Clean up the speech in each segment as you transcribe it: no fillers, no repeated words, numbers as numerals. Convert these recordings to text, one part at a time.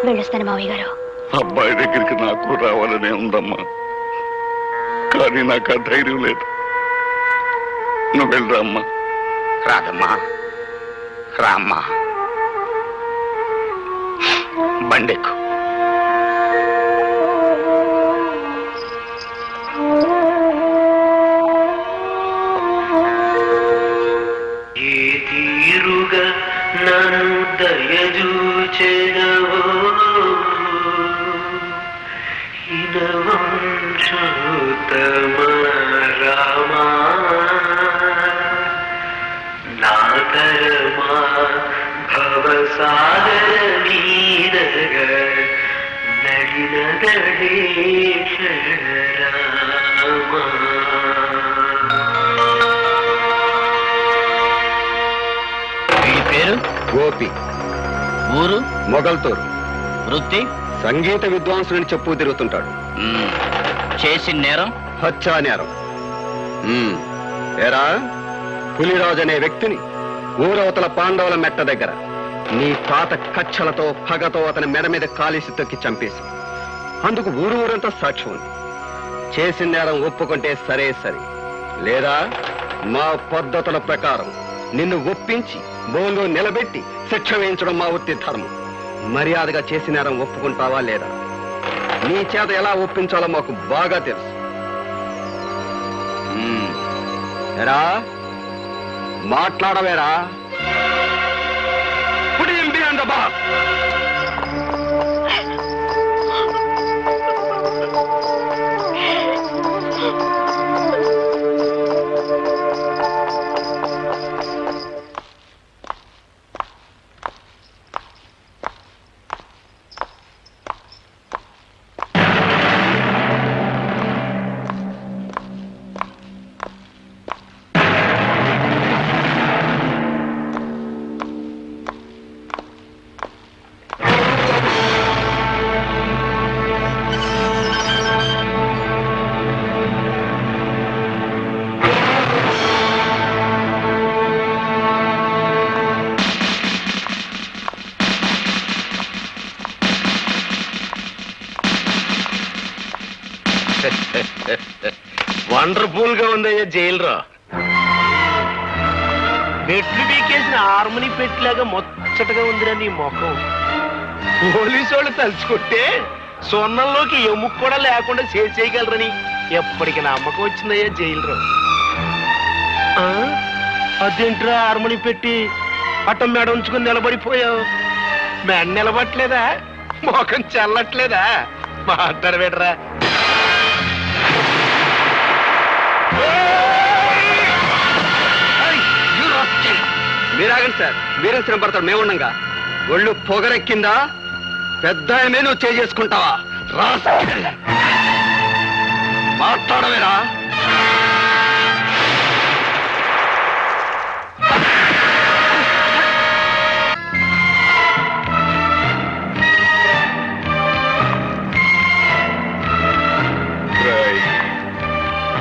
వెళ్ళొస్తాను మావయ్య గారు. అబ్బాయి దగ్గరికి నాకు రావాలనే ఉందమ్మా, కానీ నాకు ఆ ధైర్యం లేదు. నువ్వు వెళ్ళరా అమ్మా. రాదమ్మా, రామ్మా, బండెక్కు. ఏ తీరుగా నన్ను దయచూచెదవో హినవంశోత్తమ రామా, నాతరమా భవసాగర నీరగ నడినదడేశ్వర రామా. పేరు గోపి, ఊరు మొగల్తూరు. వృత్తి సంగీత విద్వాంసులని చెప్పు తిరుగుతుంటాడు. చేసిన నేరం హత్యా నేరం. ఏరా, పులిరాజు అనే వ్యక్తిని ఊరవతల పాండవుల మెట్ట దగ్గర నీ తాత కచ్చలతో పగతో అతని మెడ మీద కాలేసి తొక్కి చంపేసి అందుకు ఊరంతా సాక్ష్యం ఉంది. చేసిన నేరం ఒప్పుకుంటే సరే సరే, లేదా మా పద్ధతుల ప్రకారం నిన్ను ఒప్పించి బోన్లో నిలబెట్టి శిక్ష వేయించడం మా వృత్తి ధర్మం. మర్యాదగా చేసిన నేరం ఒప్పుకుంటావా లేదా? నీ చేత ఎలా ఒప్పించాలో మాకు బాగా తెలుసు. ఎరా, మాట్లాడవేరా? Put him behind the bar. Wonderful గా ఉందయ్యా జైలురా. పెట్లు పీకేసిన హార్మోని పెట్టిలాగా ముచ్చటగా ఉందిరా నీ ముఖం. పోలీసు వాళ్ళు తలుచుకుంటే సొన్నంలోకి ఎముక కూడా లేకుండా చేయగలరని ఎప్పటికి నమ్మకం వచ్చిందయ్యా జైలురా. అదేంట్రా హార్మోని పెట్టి అట్ట మెడ ఉంచుకుని నిలబడిపోయావు? మెడ నిలబట్లేదా? ముఖం చల్లట్లేదా? మాట్లాడబెడరా. మీరాగండి సార్, వీరేశ్వరం పడతాడు మేముండగా. ఒళ్ళు పొగరెక్కిందా? పెద్ద నువ్వు చేసుకుంటావా? మాట్లాడవేరా?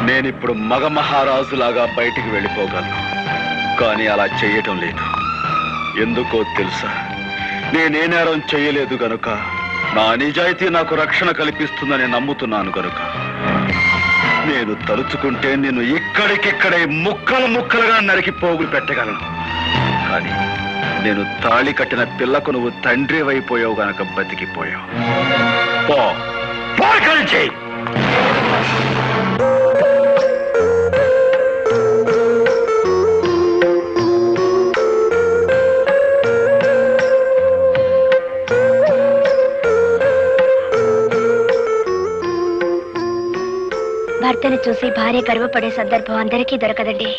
నేనిప్పుడు మగ మహారాజులాగా బయటికి వెళ్ళిపోగలను, కానీ అలా చెయ్యటం లేదు. ఎందుకో తెలుసా? నేనే నేరం చెయ్యలేదు గనుక, నా నిజాయితీ నాకు రక్షణ కల్పిస్తుందని నమ్ముతున్నాను గనుక నేను తలుచుకుంటే నిన్ను ఇక్కడికిక్కడే ముక్కలు ముక్కలుగా నరికి పోగులు పెట్టగలను. కానీ నేను తాళి కట్టిన పిల్లకు నువ్వు తండ్రి అయిపోయావు గనక బతికిపోయావు. పో చెయ్యి. భర్తను చూసి భార్య గర్వపడే సందర్భం అందరికీ దొరకదండి.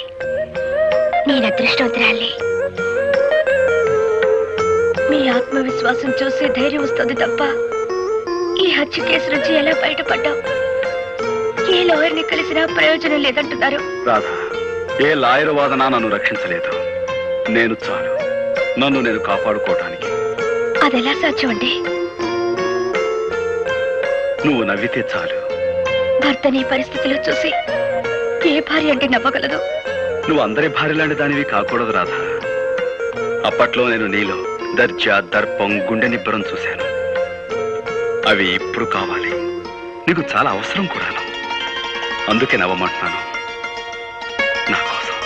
నేను అదృష్టవంతురాలి. మీ ఆత్మవిశ్వాసం చూసి ధైర్యం వస్తుంది తప్ప ఈ హత్య కేసు నుంచి ఎలా బయటపడ్డావు? ఏ లాయర్ని కలిసినా ప్రయోజనం లేదంటున్నారు. రాధా, ఏ లాయర్ వాదన నన్ను రక్షించలేదు. నేను చాలు నన్ను నేను కాపాడుకోవటానికి. అదెలా సాధ్యం అండి? నువ్వు నవ్వితే చాలు. భర్తని పరిస్థితిలో చూసి ఏ భార్య అంటే నవ్వగలదు? నువ్వు అందరి భార్య లాంటి దానివి కాకూడదు రాధా. అప్పట్లో నేను నీలో దర్జా, దర్పం, గుండె నిబ్బరం చూశాను. అవి ఇప్పుడు కావాలి, నీకు చాలా అవసరం కూడాను. అందుకే నవ్వమంటున్నాను, నా కోసం.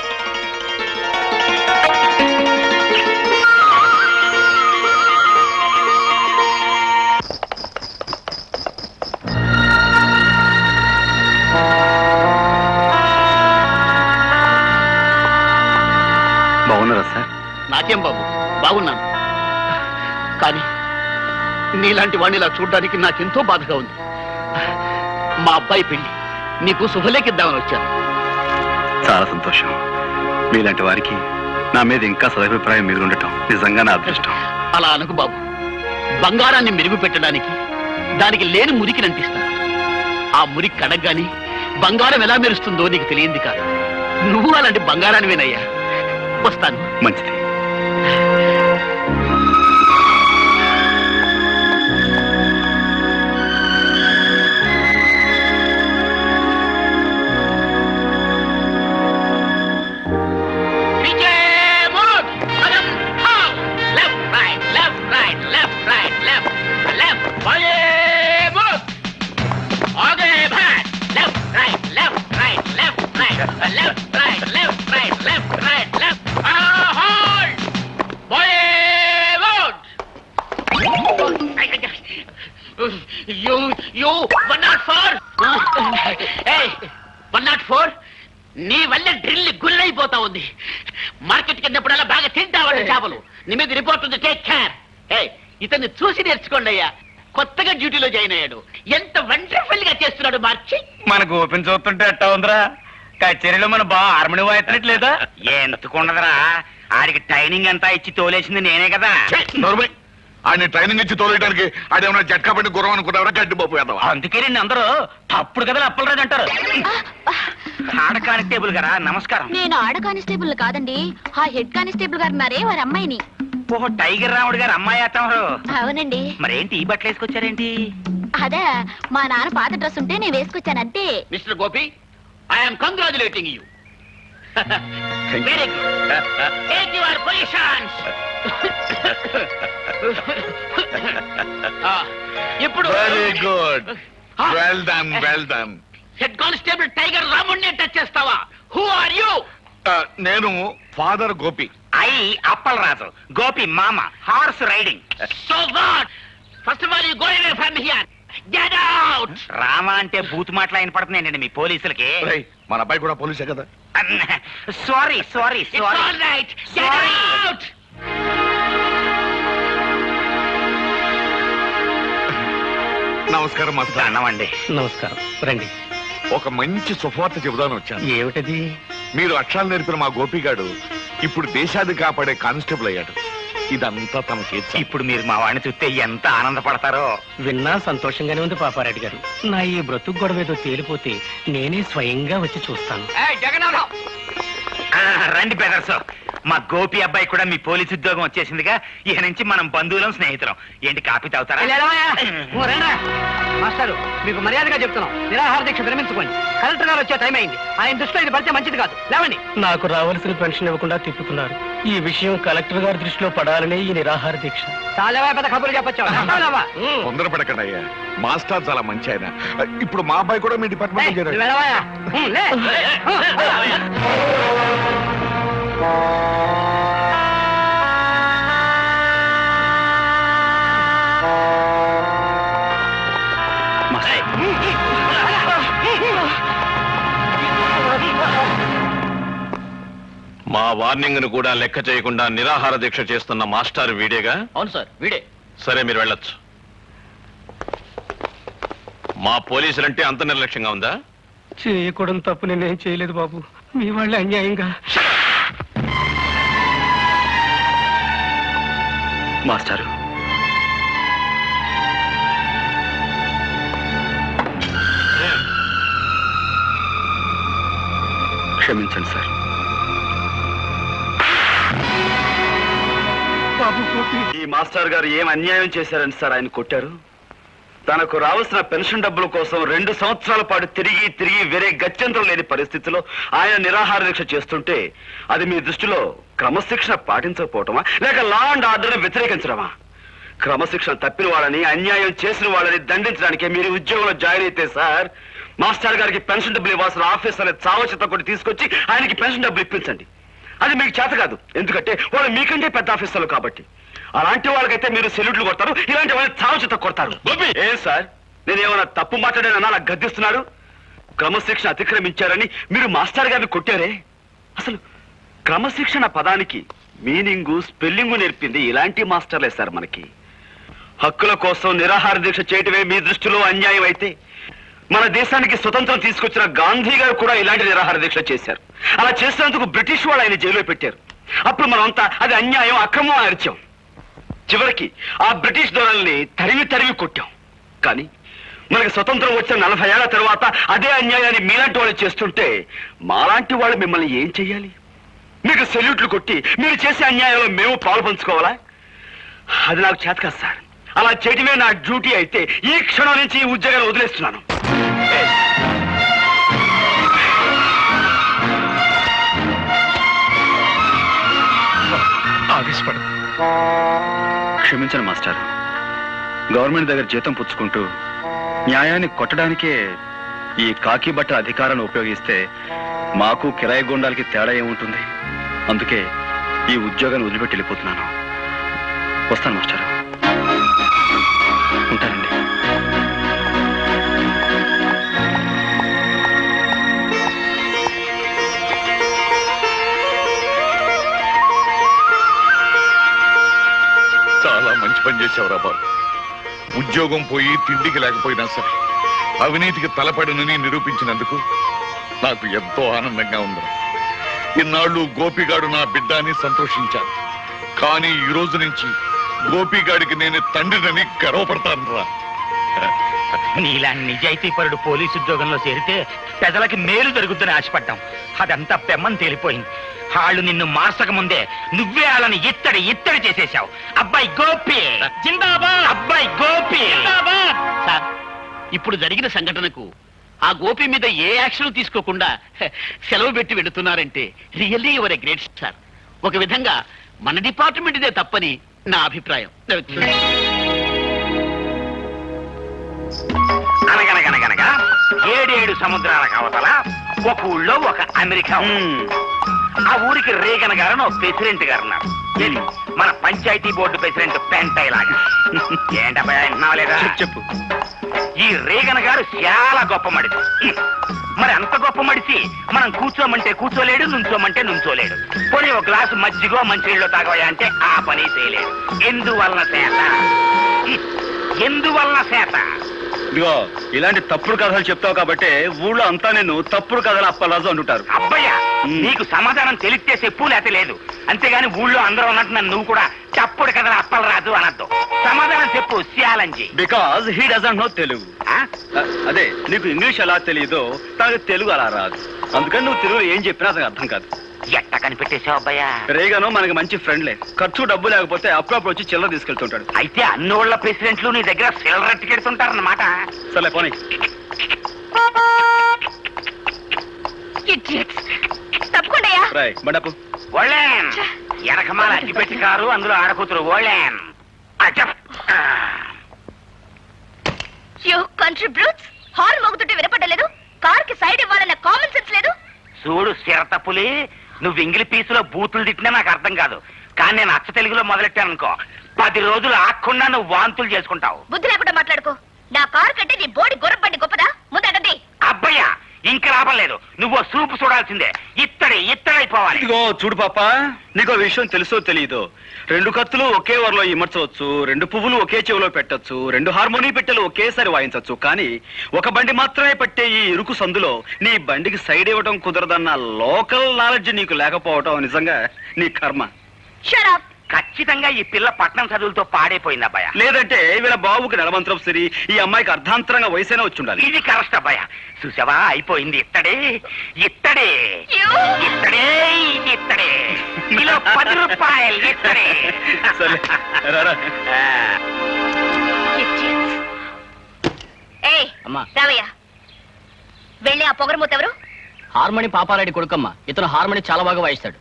బాగున్నారా సార్? నాకేం బాబు, బాగున్నాను. కానీ నీలాంటి వాడిని ఇలా చూడడానికి నాకెంతో బాధగా ఉంది. మా అబ్బాయి పెళ్లి నీకు శుభలేఖిద్దామని వచ్చాను. చాలా సంతోషం. మీలాంటి వారికి నా మీద ఇంకా సదభిప్రాయం మీద ఉండటం నిజంగా నా అదృష్టం. అలా అనకు బాబు. బంగారాన్ని మెరుగు పెట్టడానికి దానికి లేని మురికిని అంటిస్తాను. ఆ మురికి కడగ్గాని బంగారం ఎలా మెరుస్తుందో నీకు తెలియంది కాదు. నువ్వు అలాంటి బంగారానివేనయ్యా. వస్తాను. మంచిది. నీ వల్ల డ్రిల్ గుల్లైపోతా ఉంది. మార్కెట్ కిందప్పుడల్లా బాగా తింటావాడు చేపలు. నీ మీద రిపోర్ట్ ఉంది, టేక్ కేర్. ఇతన్ని చూసి నేర్చుకోండి అయ్యా. కొత్తగా డ్యూటీలో జాయిన్ అయ్యాడు. ఎంత వండర్ఫుల్ గా చేస్తున్నాడు మార్చి. మనకు ఓపెన్ చూస్తుంటే ఎట్టా ఉందిరా? కచేరీలో మన బాగా హార్మోని వాయిట్లేదా? ఎందుకుండదురా, ఆడికి ట్రైనింగ్ అంతా ఇచ్చి తోలేసింది నేనే కదా. ఆయన ట్రైనింగ్ ఇచ్చి తోలేయడానికి ఆడేమన్నా జట్కా పట్టి గుర్రం అనుకున్నారా? గడ్డి బాబు వేద్దాం. అందుకే నేను అందరూ తప్పుడు కదా అప్పలరాజు అంటారు. ఆడ కానిస్టేబుల్ గారా, నమస్కారం. నేను ఆడ కానిస్టేబుల్ కాదండి, ఆ హెడ్ కానిస్టేబుల్ గారు ఉన్నారే వారి అమ్మాయిని. ఓహో, టైగర్ రాముడు గారు అమ్మాయి అత్తమారు. అవునండి. మరేంటి ఈ బట్టలు వేసుకొచ్చారేంటి? అదే మా నాన్న పాత డ్రెస్ ఉంటే నేను వేసుకొచ్చానంటే. Mister Gopi, I'm congratulating you. Very good. Take your positions. ఇప్పుడు very good, well done, well done. Head constable tiger రాముడిని టచ్ చేస్తావా? Who are you? నేను ఫాదర్ గోపి. ఐ అప్పలరాజు, గోపి మామ, horse riding. So what? First of all you go away from here. Get out. Rama అంటే బూత్ మాటలు ఆయన పడుతున్నాయండి మీ పోలీసులకి. మన అబ్బాయి కూడా పోలీసే కదా. Sorry sorry it's all right. Get out. నమస్కారం మాస్టర్. అన్నమండి. నమస్కారం, రండి. ఒక మంచి సువార్త చెబుదాను వచ్చాను. ఏమిటది? మీరు అక్షరాలు నేర్పిన మా గోపిగాడు ఇప్పుడు దేశాన్ని కాపాడే కానిస్టేబుల్ అయ్యాడు. ఇదంతా తమ చేతి. ఇప్పుడు మీరు మా వాడిని చూస్తే ఎంత ఆనందపడతారో. విన్నా సంతోషంగానే ఉంది పాపారెడ్డి గారు. నా ఈ బ్రతుకు గొడవేదో తేలిపోతే నేనే స్వయంగా వచ్చి చూస్తాను. రండి బ్రదర్స్, మా గోపి అబ్బాయి కూడా మీ పోలీసు ఉద్యోగం వచ్చేసిందిగా. ఇక నుంచి మనం బంధువులం, స్నేహితులం. ఏంటి కాపీ తాగుతారా? మాస్టారు, మీకు మర్యాదగా చెప్తున్నాం, నిరాహార దీక్ష విరమించుకోండి. కలెక్టర్ గారు వచ్చే టైం అయింది. ఆయన దృష్టిలో ఇది పడితే మంచిది కాదు. లేవండి. నాకు రావాల్సిన పెన్షన్ ఇవ్వకుండా తిప్పుతున్నారు. ఈ విషయం కలెక్టర్ గారి దృష్టిలో పడాలని ఈ నిరాహార దీక్ష. చాలా పెద్ద కబుర్లు చెప్పొచ్చావా? తొందరపడకండి అయ్యా, మాస్టర్ చాలా మంచి ఆయన. ఇప్పుడు మా అబ్బాయి కూడా మీ డిపార్ట్మెంట్ చేరాడు. మా వార్నింగ్ ను కూడా లెక్క చేయకుండా నిరాహార దీక్ష చేస్తున్న మాస్టర్ వీడేగా? అవును సార్, వీడే. సరే, మీరు వెళ్ళొచ్చు. మా పోలీసులంటే అంత నిర్లక్ష్యంగా ఉందా? చేయకూడదు తప్పు నేనేం చేయలేదు బాబు. మీ వాళ్ళే అన్యాయంగా. మాస్టారు, క్షమించండి సార్. ఈ మాస్టర్ గారు ఏం అన్యాయం చేశారని సార్ ఆయన కొట్టారు? తనకు రావాల్సిన పెన్షన్ డబ్బుల కోసం 2 సంవత్సరాల పాటు తిరిగి తిరిగి వేరే గత్యంతరం లేని పరిస్థితిలో ఆయన నిరాహార దీక్ష చేస్తుంటే అది మీ దృష్టిలో క్రమశిక్షణ పాటించకపోవటమా, లేక లా అండ్ ఆర్డర్ వ్యతిరేకించడమా? క్రమశిక్షణ తప్పిన వాళ్ళని, అన్యాయం చేసిన వాళ్ళని దండించడానికి మీరు ఉద్యోగంలో జాయిన్ అయితే సార్, మాస్టర్ గారికి పెన్షన్ డబ్బులు ఇవ్వాల్సిన ఆఫీసర్ చావచిత కొట్టి తీసుకొచ్చి ఆయనకి పెన్షన్ డబ్బులు ఇప్పించండి. అది మీకు చేత కాదు, ఎందుకంటే వాళ్ళు మీకంటే పెద్ద ఆఫీసర్లు కాబట్టి. అలాంటి వాళ్ళకైతే మీరు సెల్యూట్లు కొడతారు, ఇలాంటి వాళ్ళని చావచిత కొడతారు. ఏం సార్, నేనేమన్నా తప్పు మాట్లాడానన్నా నాకు గద్దిస్తున్నారు? క్రమశిక్షణ అతిక్రమించారని మీరు మాస్టర్ గారిని కొట్టారే. అసలు క్రమశిక్షణ పదానికి మీనింగు, స్పెల్లింగు నేర్పింది ఇలాంటి మాస్టర్లే సార్ మనకి. హక్కుల కోసం నిరాహార దీక్ష చేయటమే మీ దృష్టిలో అన్యాయం అయితే, మన దేశానికి స్వతంత్రం తీసుకొచ్చిన గాంధీ గారు కూడా ఇలాంటి నిరాహార దీక్ష చేశారు. అలా చేసినందుకు బ్రిటిష్ వాళ్ళు ఆయన జైల్లో పెట్టారు. అప్పుడు మనమంతా అది అన్యాయం, అక్రమం అరిచాం. చివరికి ఆ బ్రిటిష్ దొరల్ని తరిమి తరిమి కొట్టాం. కానీ మనకి స్వతంత్రం వచ్చిన 40 ఏళ్ల తర్వాత అదే అన్యాయాన్ని మీలాంటి వాళ్ళు చేస్తుంటే మాలాంటి వాళ్ళు మిమ్మల్ని ఏం చెయ్యాలి? మీకు సెల్యూట్లు కొట్టి మీరు చేసే అన్యాయంలో మేము పాలు పంచుకోవాలా? అది నాకు చేత కాదు సార్. అలా చేయటమే నా డ్యూటీ అయితే ఈ క్షణం నుంచి ఈ ఉద్యోగాన్ని వదిలేస్తున్నాను. క్షమించండి మాస్టర్, గవర్నమెంట్ దగ్గర జీతం పుచ్చుకుంటూ న్యాయాన్ని కొట్టడానికే ఈ కాకి బట్ట అధికారాన్ని ఉపయోగిస్తే మాకు కిరాయి గుండాలకి తేడా ఏముంటుంది? అందుకే ఈ ఉద్యోగాన్ని వదిలిపెట్టి వెళ్ళిపోతున్నాను. వస్తాను మాస్టర్, ఉంటానండి. చాలా మంచి పని చేసావురా బాబు. ఉద్యోగం పోయి తిండికి లేకపోయినా సరే అవినీతికి తలపడినని నిరూపించినందుకు నాకు ఎంతో ఆనందంగా ఉంది. ఇన్నాళ్ళు గోపిగాడు నా బిడ్డ అని సంతోషించాను. కానీ ఈ రోజు నుంచి గోపిగాడికి నేను తండ్రినని గర్వపడతాను రా. నీలా నిజాయితీపరుడు పోలీసు ఉద్యోగంలో చేరితే ప్రజలకి మేలు జరుగుతుందని ఆశపడ్డాం. అదంతా పెమ్మని తేలిపోయింది. వాళ్ళు నిన్ను మార్చక ముందే నువ్వే వాళ్ళని ఇత్తడి చేసేశావు. అబ్బాయి గోపి జిందాబాద్, అబ్బాయి గోపి జిందాబాద్. సార్, ఇప్పుడు జరిగిన సంఘటనకు ఆ గోపి మీద ఏ యాక్షన్ తీసుకోకుండా సెలవు పెట్టి వెళుతున్నారంటే really your a great sir. ఒక విధంగా మన డిపార్ట్మెంట్ ఇదే తప్పని నా అభిప్రాయం. అనగనగనగనగా 7 సముద్రాల అవతల ఒక ఊళ్ళో ఒక అమెరికా. ఆ ఊరికి రేగన్ గారు ఒక ప్రెసిడెంట్ గారు ఉన్నారు. మన పంచాయతీ బోర్డు ప్రెసిడెంట్ పెంటై లాగా. ఏంటబ్బా వింటున్నావా లేదా? చెప్పు. ఈ రేగన్ గారు చాలా గొప్ప మడిసి. మరి అంత గొప్ప మడిసి మనం కూర్చోమంటే కూర్చోలేడు, నుంచోమంటే నుంచోలేడు. పోనీ ఒక గ్లాసు మజ్జిగో మంచినీళ్ళు తాగవయా అంటే ఆ పని చేయలేడు. ఎందువలన చేత ఇదిగో ఇలాంటి తప్పుడు కథలు చెప్తావు కాబట్టి ఊళ్ళో అంతా నేను తప్పుడు కథలు అప్పలాజు అంటుంటారు. అబ్బయ్య, నీకు సమాధానం తెలిస్తే చెప్పు, లేక లేదు. అంతేగాని ఊళ్ళో అందరూ ఉన్నట్టు నన్ను నువ్వు కూడా తప్పుడు కథలు అప్పలరాజు అనద్దు. సమాధానం చెప్పు శ్యాలంజీ. Because he doesn't know Telugu. అదే, నీకు ఇంగ్లీష్ ఎలా తెలియదో తనకు తెలుగు అలా రాదు. అందుకని నువ్వు తెలుగులో ఏం చెప్పినా అతనికి అర్థం కాదు. ఎట్ట కనిపెట్టేశావు అబ్బయ్యా? రేగాను మనకి మంచి ఫ్రెండ్లే. ఖర్చు డబ్బు లేకపోతే అప్పుడప్పుడు వచ్చి చిల్లర తీసుకెళ్తుంటాడు. అయితే అన్నోళ్ల ప్రెసిడెంట్లు నీ దగ్గర సిల్లర్ టికెడుతుంటారన్నమాట. సరే పోనీ. బండపు ఓళ్ళేన్ వెనకమాల అగ్గిపెట్టి కారు, అందులో ఆడకూతురు ఓళ్ళేన్. హార్న్ మోగుతుంటే వినపడలేదు. కార్ కి సైడ్ ఇవ్వాలన్న కామన్ సెన్స్ లేదు. చూడు సిరతపులి, నువ్వు ఇంగిలి పీసులో బూతులు తిట్టినా నాకు అర్థం కాదు. కానీ నేను అచ్చ తెలుగులో మొదలెట్టాను అనుకో, 10 రోజులు ఆకుండా నువ్వు వాంతులు చేసుకుంటావు. బుద్ధి లేకుండా మాట్లాడుకో. నా కారు కంటే నీ బోడి గుర్రబండి గొప్పదా? ముందండి. అబ్బయ్యా, ఇంకా లాభం లేదు. నువ్వు సూపు చూడాల్సిందే. ఇత్తడైపోవాలి. ఇదిగో చూడు పాప, నీకో విషయం తెలుసో తెలియదో, 2 కత్తులు ఒకే వరలో ఇమర్చవచ్చు, 2 పువ్వులు ఒకే చెవిలో పెట్టచ్చు, 2 హార్మోనీ పెట్టెలు ఒకేసారి వాయించవచ్చు. కానీ ఒక బండి మాత్రమే పట్టే ఈ ఇరుకు సందులో నీ బండికి సైడ్ ఇవ్వడం కుదరదన్న లోకల్ నాలెడ్జ్ నీకు లేకపోవటం నిజంగా నీ కర్మ. ఖచ్చితంగా ఈ పిల్ల పట్నం చదువులతో పాడైపోయింది అబ్బాయ. లేదంటే వీళ్ళ బాబుకి నెలమంత్రం సిరి, ఈ అమ్మాయికి అర్ధాంతరంగా వయసైనా వచ్చి ఉండాలి. ఇది కరెక్ట్ అబ్బాయ. చూసావా, అయిపోయింది. ఇత్తడే కిలో 10 రూపాయలు. ఇత్తడే. రావయ్య, వెళ్ళి ఆ పొగరమూత ఎవరు? హార్మోని పాపారెడ్డి కొడుకమ్మ. ఇతను హార్మోని చాలా బాగా వాయిస్తాడు.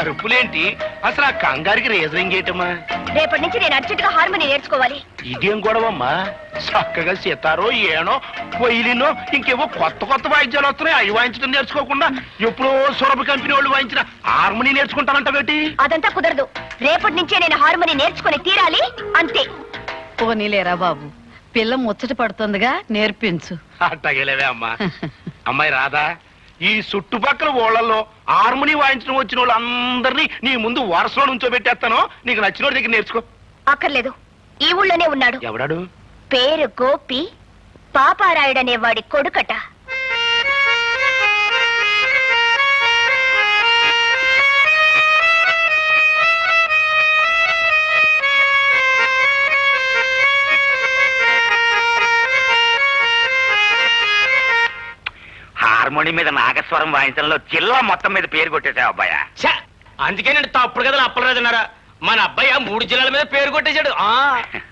అరుపులేంటి? అసలు ఆ కంగారికి రీజనింగ్ ఏంటమ్మా? రేపటి నుంచి నేను అర్జెంట్ గా హార్మోని నేర్చుకోవాలి. ఇదేం గొడవమ్మా? చక్కగా సితారో ఏనో పొయ్యిలినో ఇంకేవో కొత్త కొత్త వాయిద్యాలు వస్తున్నాయి. అవి వాయించడం నేర్చుకోకుండా ఎప్పుడో సురభి కంపెనీ వాళ్ళు వాయించిన హార్మోని నేర్చుకుంటానంటావేటి? అదంతా కుదరదు. రేపటి నుంచే నేను హార్మోని నేర్చుకుని తీరాలి, అంతే. పోనీలేరా బాబు, పిల్ల ముచ్చట పడుతుందిగా, నేర్పించు. అట్టగలేవే అమ్మా. అమ్మాయి రాదా, ఈ చుట్టుపక్కల ఊళ్ళల్లో హార్మోని వాయించడం వచ్చిన వాళ్ళు అందరినీ నీ ముందు వరుసలో నుంచోబెట్టేస్తాను. నీకు నచ్చిన దగ్గర నేర్చుకో. అక్కర్లేదు, ఈ ఊళ్ళోనే ఉన్నాడు. ఎవడాడు? పేరు గోపి, పాపారాయుడనే వాడి కొడుకట. హార్మోని మీద నాగస్వరం వాయించడంలో జిల్లా మొత్తం మీద పేరు కొట్టేశావు అబ్బాయా. అందుకే నేను తప్పుడు కదా అప్పలేదన్నారా? మన అబ్బాయి 3 జిల్లాల మీద పేరు కొట్టేశాడు.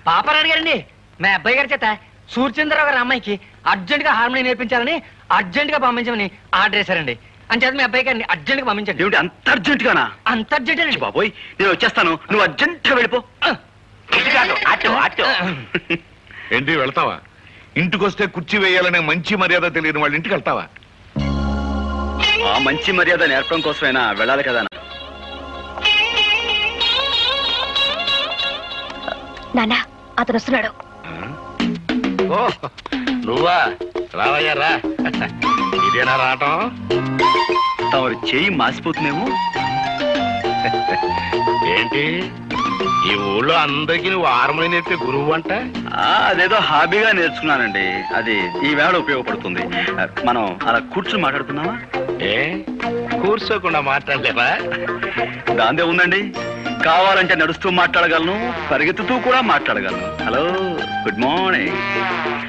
పాపారాడు గారండి, మా అబ్బాయి గారి చేత సూర్యచంద్రరావు గారి అమ్మాయికి అర్జెంట్ గా హార్మోని నేర్పించాలని అర్జెంట్ గా పంపించమని ఆర్డర్ చేశారండి. అంచేత మీ అబ్బాయి గారిని అర్జెంట్ గా పంపించండి. ఏమిటి అంత అర్జెంట్ గానా? అంత అర్జెంట్ అండి బాబోయ్, నేను వచ్చేస్తాను, నువ్వు అర్జెంట్ గా వెళ్ళిపో. అటు అటు. ఏంటి వెళ్తావా? ఇంటికొస్తే కుర్చీ వేయాలనే మంచి మర్యాద తెలియని వాళ్ళ ఇంటికి వెళ్తావా? ఆ మంచి మర్యాద నేర్పడం కోసమైనా వెళ్ళాలి కదా. నాన్న, అతను వస్తున్నాడు. ఓ నువ్వా? రావయ్యా రా. ఇదేనా రావటం? తమరు చేయి మాసిపోతుందేమో. ఏంటి ఈ ఊళ్ళో అందరికీ నువ్వు హార్మోని నేర్పే గురువు అంట? అదేదో హాబీగా నేర్చుకున్నానండి. అది ఈ వేళ ఉపయోగపడుతుంది. మనం అలా కూర్చుని మాట్లాడుతున్నావా? ఏ కూర్చోకుండా మాట్లాడలేవా? దాందే ఉందండి. కావాలంటే నడుస్తూ మాట్లాడగలను, పరిగెత్తుతూ కూడా మాట్లాడగలను. Hello, good morning.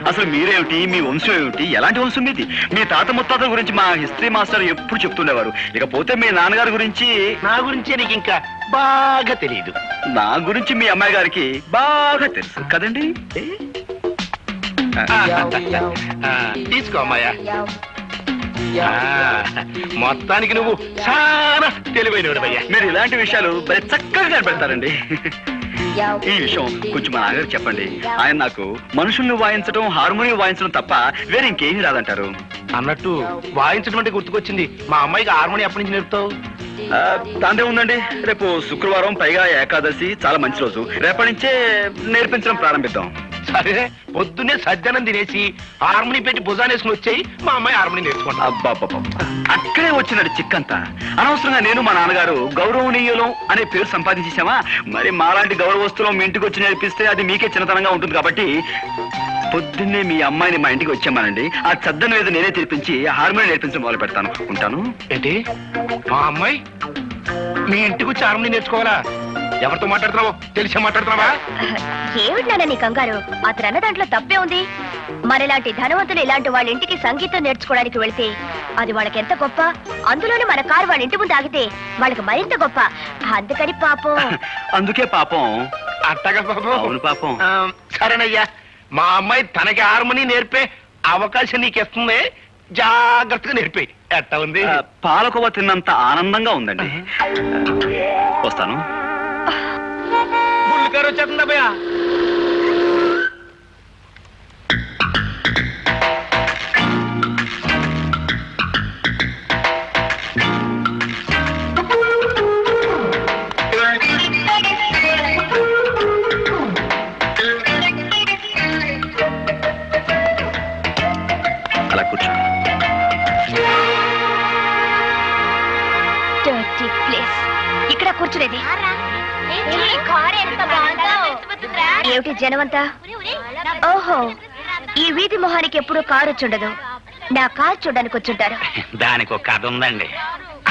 అసలు మీరేమిటి, మీ వంశం ఏమిటి, ఎలాంటి వంశం మీది? మీ తాత ముత్తాతల గురించి మా హిస్టరీ మాస్టర్ ఎప్పుడు చెప్తుండేవారు. ఇకపోతే మీ నాన్నగారి గురించి. నా గురించి నీకు ఇంకా బాగా తెలియదు. నా గురించి మీ అమ్మాయి గారికి బాగా తెలుసు కదండి. తీసుకో అమ్మాయ్యా. మొత్తానికి నువ్వు చాలా తెలివైనవాడయ్యా. మీరు ఇలాంటి విషయాలు చక్కగా కనిపెడతారండి. ఈ విషయం కొంచెం మా నాన్నగారు చెప్పండి. ఆయన నాకు మనుషుల్ని వాయించడం, హార్మోనియం వాయించడం తప్ప వేరే ఇంకేమీ రాదంటారు. అన్నట్టు వాయించడం అంటే గుర్తుకొచ్చింది. మా అమ్మాయికి హార్మోనియం ఎప్పటి నుంచి నేర్పుతావు? దాందే ఉందండి. రేపు శుక్రవారం, పైగా ఏకాదశి, చాలా మంచి రోజు. రేపటి నుంచే నేర్పించడం ప్రారంభిద్దాం. సరే, పొద్దున్నే సజ్జనం తినేసి హార్మోనియం పెట్టి భుజానేసుకుని వచ్చాయి. మా అమ్మాయి హార్మోనియం నేర్చుకుంటా. అబ్బాబ్బా, అక్కడే వచ్చినట్టు చిక్కంతా. అనవసరంగా నేను మా నాన్నగారు గౌరవనీయులం అనే పేరు సంపాదించేసామా? మరి మాలాంటి గౌరవస్తులం మీ ఇంటికి వచ్చి నేర్పిస్తే అది మీకే చిన్నతనంగా ఉంటుంది. కాబట్టి పొద్దున్నే మీ అమ్మాయిని మా ఇంటికి వచ్చామానండి. ఆ సద్దనం మీద నేనే తెరిపించి హార్మోనియం నేర్పించడం మొదలు పెడతాను. ఉంటాను. ఏంటి, మా అమ్మాయి మీ ఇంటికి వచ్చి హార్మోనియం నేర్చుకోవాలా? ఎవరితో మాట్లాడుతున్నావో తెలిసే మాట్లాడుతున్నావా? ఏమిటి నాన్న నీ కంగారు? అతను అన్న దాంట్లో తప్పే ఉంది. మనలాంటి ధనవంతులు ఇలాంటి వాళ్ళ ఇంటికి సంగీతం నేర్చుకోవడానికి వెళితే అది వాళ్ళకి ఎంత గొప్ప. అందులోనే మన కారు వాళ్ళ ఇంటి ముందు ఆగితే వాళ్ళకి మరింత గొప్ప. అందుకని పాపం. అందుకే పాపం. అట్టగా పాపం. అవును పాపం. సరేనయ్యా, మా అమ్మాయి తనకి హార్మోనియం నేర్పే అవకాశం నీకు ఇస్తుంది. జాగ్రత్తగా నేర్పే. ఎట్ట ఉంది? పాలకోవ తిన్నంత ఆనందంగా ఉందండి. వస్తాను. బుల్లికారు వచ్చేస్తుందా భయ్యా? అలా కూర్చో. ఇక్కడ కూర్చునేది ఏమిటి జనమంతా? ఓహో, ఈ వీధి మొహానికి ఎప్పుడు కారు వచ్చుండదు. నా కారు చూడడానికి వచ్చుంటారు. దానికి ఒక కథ ఉందండి.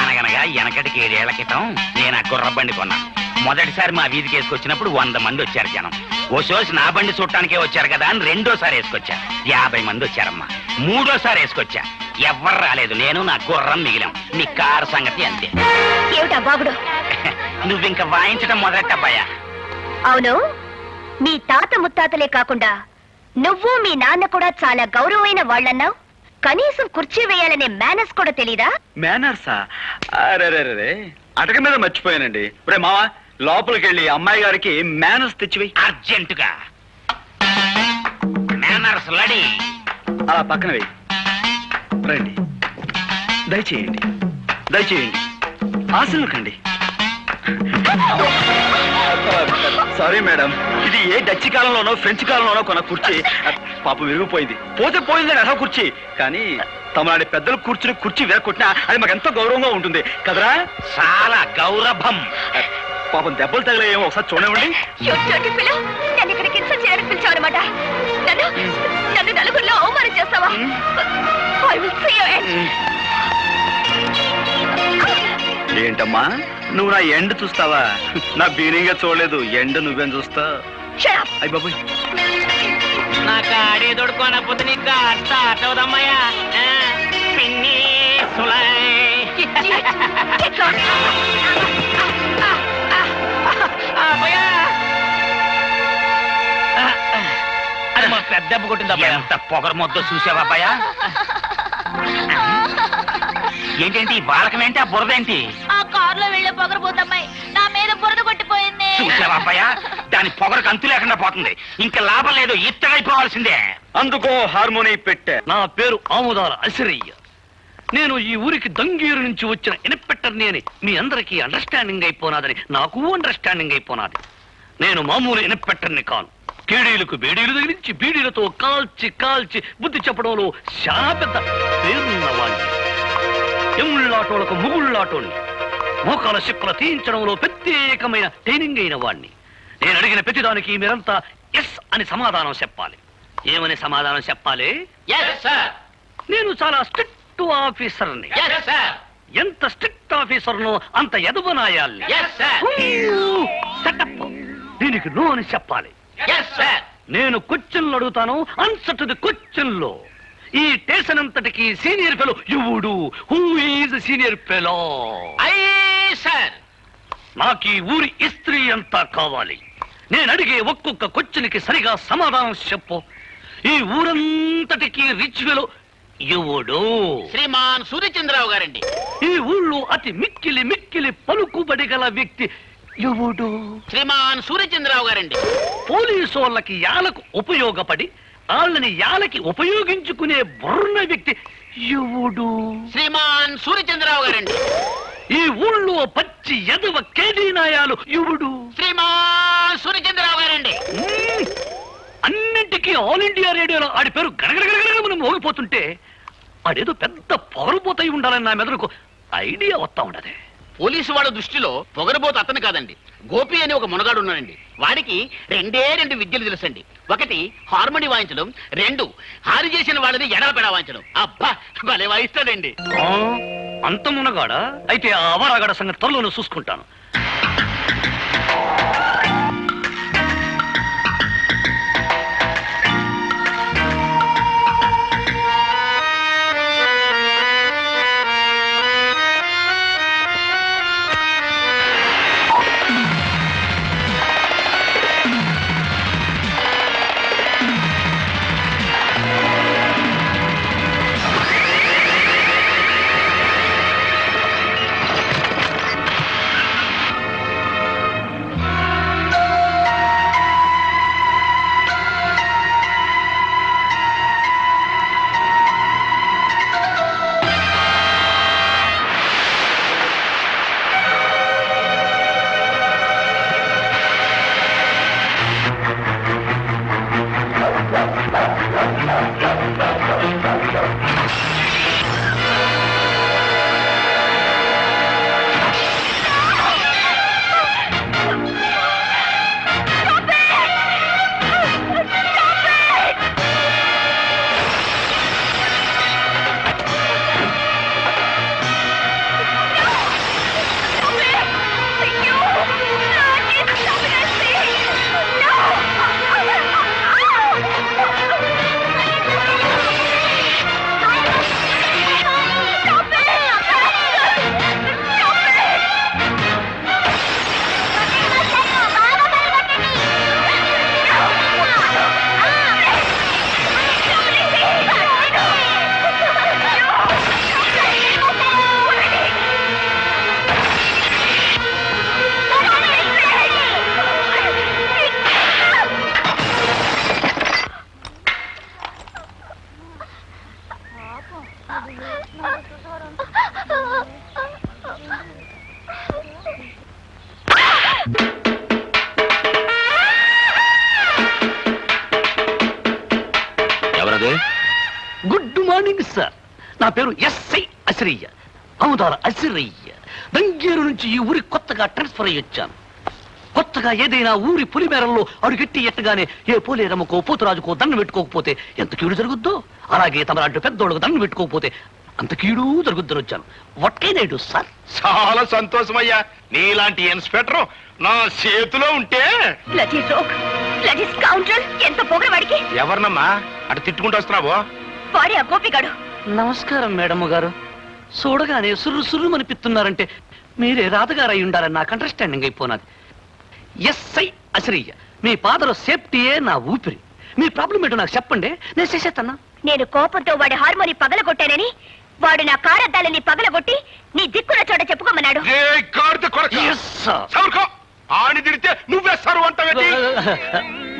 అనగనగా వెనకటికి 7 ఏళ్ల క్రితం నేను ఆ గుర్ర బండి కొన్నాను. మొదటిసారి మా వీధికి వేసుకొచ్చినప్పుడు 100 మంది వచ్చారు జనం. ఓ సోసి నా బండి చూడటానికే వచ్చారు కదా అని రెండోసారి వేసుకొచ్చా. 50 మంది వచ్చారమ్మా. మూడోసారి వేసుకొచ్చా. ఎవ్వరు రాలేదు. నేను నా గుర్రం మిగిలాం. నీ కారు సంగతి అంతే. ఏమిటా బాబుడు? నువ్వింక వాయించడం మొదలెట్టబ్బాయా. అవును, మీ తాత ముత్తాతలే కాకుండా నువ్వు మీ నాన్న కూడా చాలా గౌరవమైన వాళ్ళన్నావు. కనీసం కుర్చీ వేయాలనే మేనర్స్ కూడా తెలీదా? మేనర్సా? అరే అటక మీద మర్చిపోయానండి. రే మావా, లోపలికి వెళ్ళి అమ్మాయి గారికి మేనర్స్ తెచ్చివి అర్జెంటుగా. మేనర్స్ లడి అలా పక్కన వెయ్యి. రండి, దయచేయండి, దయచేయండి, ఆశలుకండి. సారీ మేడం, ఇది ఏ డచ్ కాలంలోనో ఫ్రెంచ్ కాలంలోనో కొన్న కుర్చీ. పాపం విరిగిపోయింది. పోతే పోయిందని అసలు కుర్చీ. కానీ తమలాంటి పెద్దలు కూర్చుని కుర్చీ వేరకొట్టినా అది మాకు ఎంతో గౌరవంగా ఉంటుంది కదరా? చాలా గౌరవం. పాపం దెబ్బలు తగలేమో ఒకసారి చూడండి. నన్ను ఇక్కడికి ఇన్సల్ట్ చేయడానికి పిలిచావన్నమాట. నన్ను నలుగురిలో అవమానం చేస్తావా? I will see your end. ఏంటమ్మా, నువ్వు నా ఎండ్ చూస్తావా? నా బీనింగా చూడలేదు, ఎండ్ నువ్వేం చూస్తా? అయ్య బాబోయ్, నాకు ఆడే దొడుకోనకపోతే నీకు స్టార్ట్ అవుదమ్మాయా పిన్ని సులై. అది మా పెద్ద దెబ్బ కొట్టింది. ఎంత పొగరు మొద్దు చూసావా అబ్బాయా? ఏంటేంటి బాలకమేంటి, ఆ బురదేంటి? ఆ కారులో వెళ్ళే పొగరబోతమ్మాయి నా మీద బురద కొట్టిపోయింది. చూసావా అబ్బాయా, దాని పొగరకు అంతు లేకుండా పోతుంది. ఇంకా లాభం లేదు, ఇత్తడైపోవాల్సిందే. అందుకో హార్మోని పెట్టే. నా పేరు ఆముదాల అసిరయ్య. నేను ఈ ఊరికి దంగీరు నుంచి వచ్చిన ఇన్స్పెక్టర్ని అని మీ అందరికీ అండర్స్టాండింగ్ అయిపోనాదని నాకు అండర్స్టాండింగ్ అయిపోనాది. నేను మామూలు ఇన్స్పెక్టర్ని కాను. కేడీలకు బేడీలు తగిలించి బీడీలతో కాల్చి కాల్చి బుద్ధి చెప్పడంలో చాలా పెద్ద పేరున్నవాణ్ణి. ఎముళ్ళాటోలకు ముగుళ్ళాటోని, మోకాల చిక్కుల తీయించడంలో ప్రత్యేకమైన ట్రైనింగ్ అయిన వాణ్ణి. నేను అడిగిన ప్రతిదానికి మీరంతా ఎస్ అని సమాధానం చెప్పాలి. ఏమని సమాధానం చెప్పాలి? నేను చాలా స్ట్రిక్ట్ ఆఫీసర్ని. ఎంత స్ట్రిక్ట్ ఆఫీసర్నో అంత ఎదుబనాయాలి. సెటప్. దీనికి నో అని చెప్పాలి. నేను క్వశ్చన్లు అడుగుతాను, ఆన్సర్ టు ది క్వశ్చన్లో. ఈ స్టేషన్ అంతటికి సీనియర్ ఫెలో ఎవడు? Who is senior fellow? నాకు ఈ ఊరి ఇస్త్రీ అంతా కావాలి. నేను అడిగే ఒక్కొక్క క్వశ్చన్కి సరిగా సమాధానం చెప్పు. ఈ ఊరంతటికి రిచ్ ఫెలో ఎవడు? శ్రీమాన్ సూర్యచంద్రరావు గారండి. ఈ ఊళ్ళో అతి మిక్కిలి మిక్కిలి పలుకుబడి గల వ్యక్తి ఎవడు? శ్రీమాన్ సూర్యచంద్రరావు గారండి. పోలీసు వాళ్ళకి యాలకు ఉపయోగపడి వాళ్ళని యాలకి ఉపయోగించుకునే బుర్ర వ్యక్తి ఎవడు? శ్రీమాన్ సూర్యచంద్రరావు గారండి. ఈ ఊళ్ళో పచ్చి ఎదవ కేడీనాయాలు ఎవడు? శ్రీమాన్ సూర్యచంద్రరావు గారండి. అన్నింటికీ ఆల్ ఇండియా రేడియోలో ఆడి పేరు గడగడగడగడ మోగిపోతుంటే ఆడేదో పెద్ద పొగరుపోతాయి ఉండాలని నా మెదడుకు ఐడియా వస్తా ఉండదే. పోలీసు వాళ్ళ దృష్టిలో పొగరబోతు అతను కాదండి, గోపి అని ఒక మునగాడు ఉన్నాడండి. వాడికి రెండు విద్యలు తెలుసండి. ఒకటి హార్మోని వాయించడం, రెండు హారి చేసిన వాళ్ళని ఎడపెడా వాయించడం. అబ్బా భలే వాయిస్తాడండి. అంత మునగాడా? అయితే ఆ అవరాగడ సంగతి త్వరలోనే చూసుకుంటాను. Morning sir. నా పేరు ఎస్ఐ అసిరయ్య, అముదాల అసిరయ్య. దంగేరు నుంచి ఈ ఊరికి కొత్తగా ట్రాన్స్ఫర్ అయ్యి వచ్చాను. కొత్తగా ఏదైనా ఊరి పులిమేరల్లో అడుగెట్టి ఎట్టగానే ఏ పోలేరమ్మకో పోతురాజుకో దండం పెట్టుకోకపోతే ఎంత కీడు జరుగుద్దో, అలాగే తమలాంటి పెద్దోళ్ళకు దండం పెట్టుకోకపోతే అంత కీడు జరుగుద్దని వచ్చాను. What can I do sir? చాలా సంతోషమయ్యా, నీలాంటి ఇన్స్పెక్టర్ నా చేతిలో ఉంటే. ఎంత పొగరవాడికి! ఎవరినమ్మా అటు తిట్టుకుంటూ వస్తున్నావో? వాడి ఆ గోపిగాడు. నమస్కారం మేడం గారు. చూడగానే సుర్రు సుర్రు అనిపిస్తున్నారంటే మీరే రాధగారు అయి ఉండాలని నాకు అండర్స్టాండింగ్ అయిపోయినది. ఎస్ఐ అసిరయ్య, మీ పాదలో సేఫ్టీయే నా ఊపిరి. మీ ప్రాబ్లం ఏంటో నాకు చెప్పండి, నేను చేసేస్తాను. నేను కోపంతో వాడి హార్మోని పగలగొట్టానని వాడు నా కారద్దాలని పగలగొట్టి నీ దిక్కున చోట చెప్పుకోమన్నాడు. ఆని తిడితే నువ్వేస్తారు అంటావేంటి?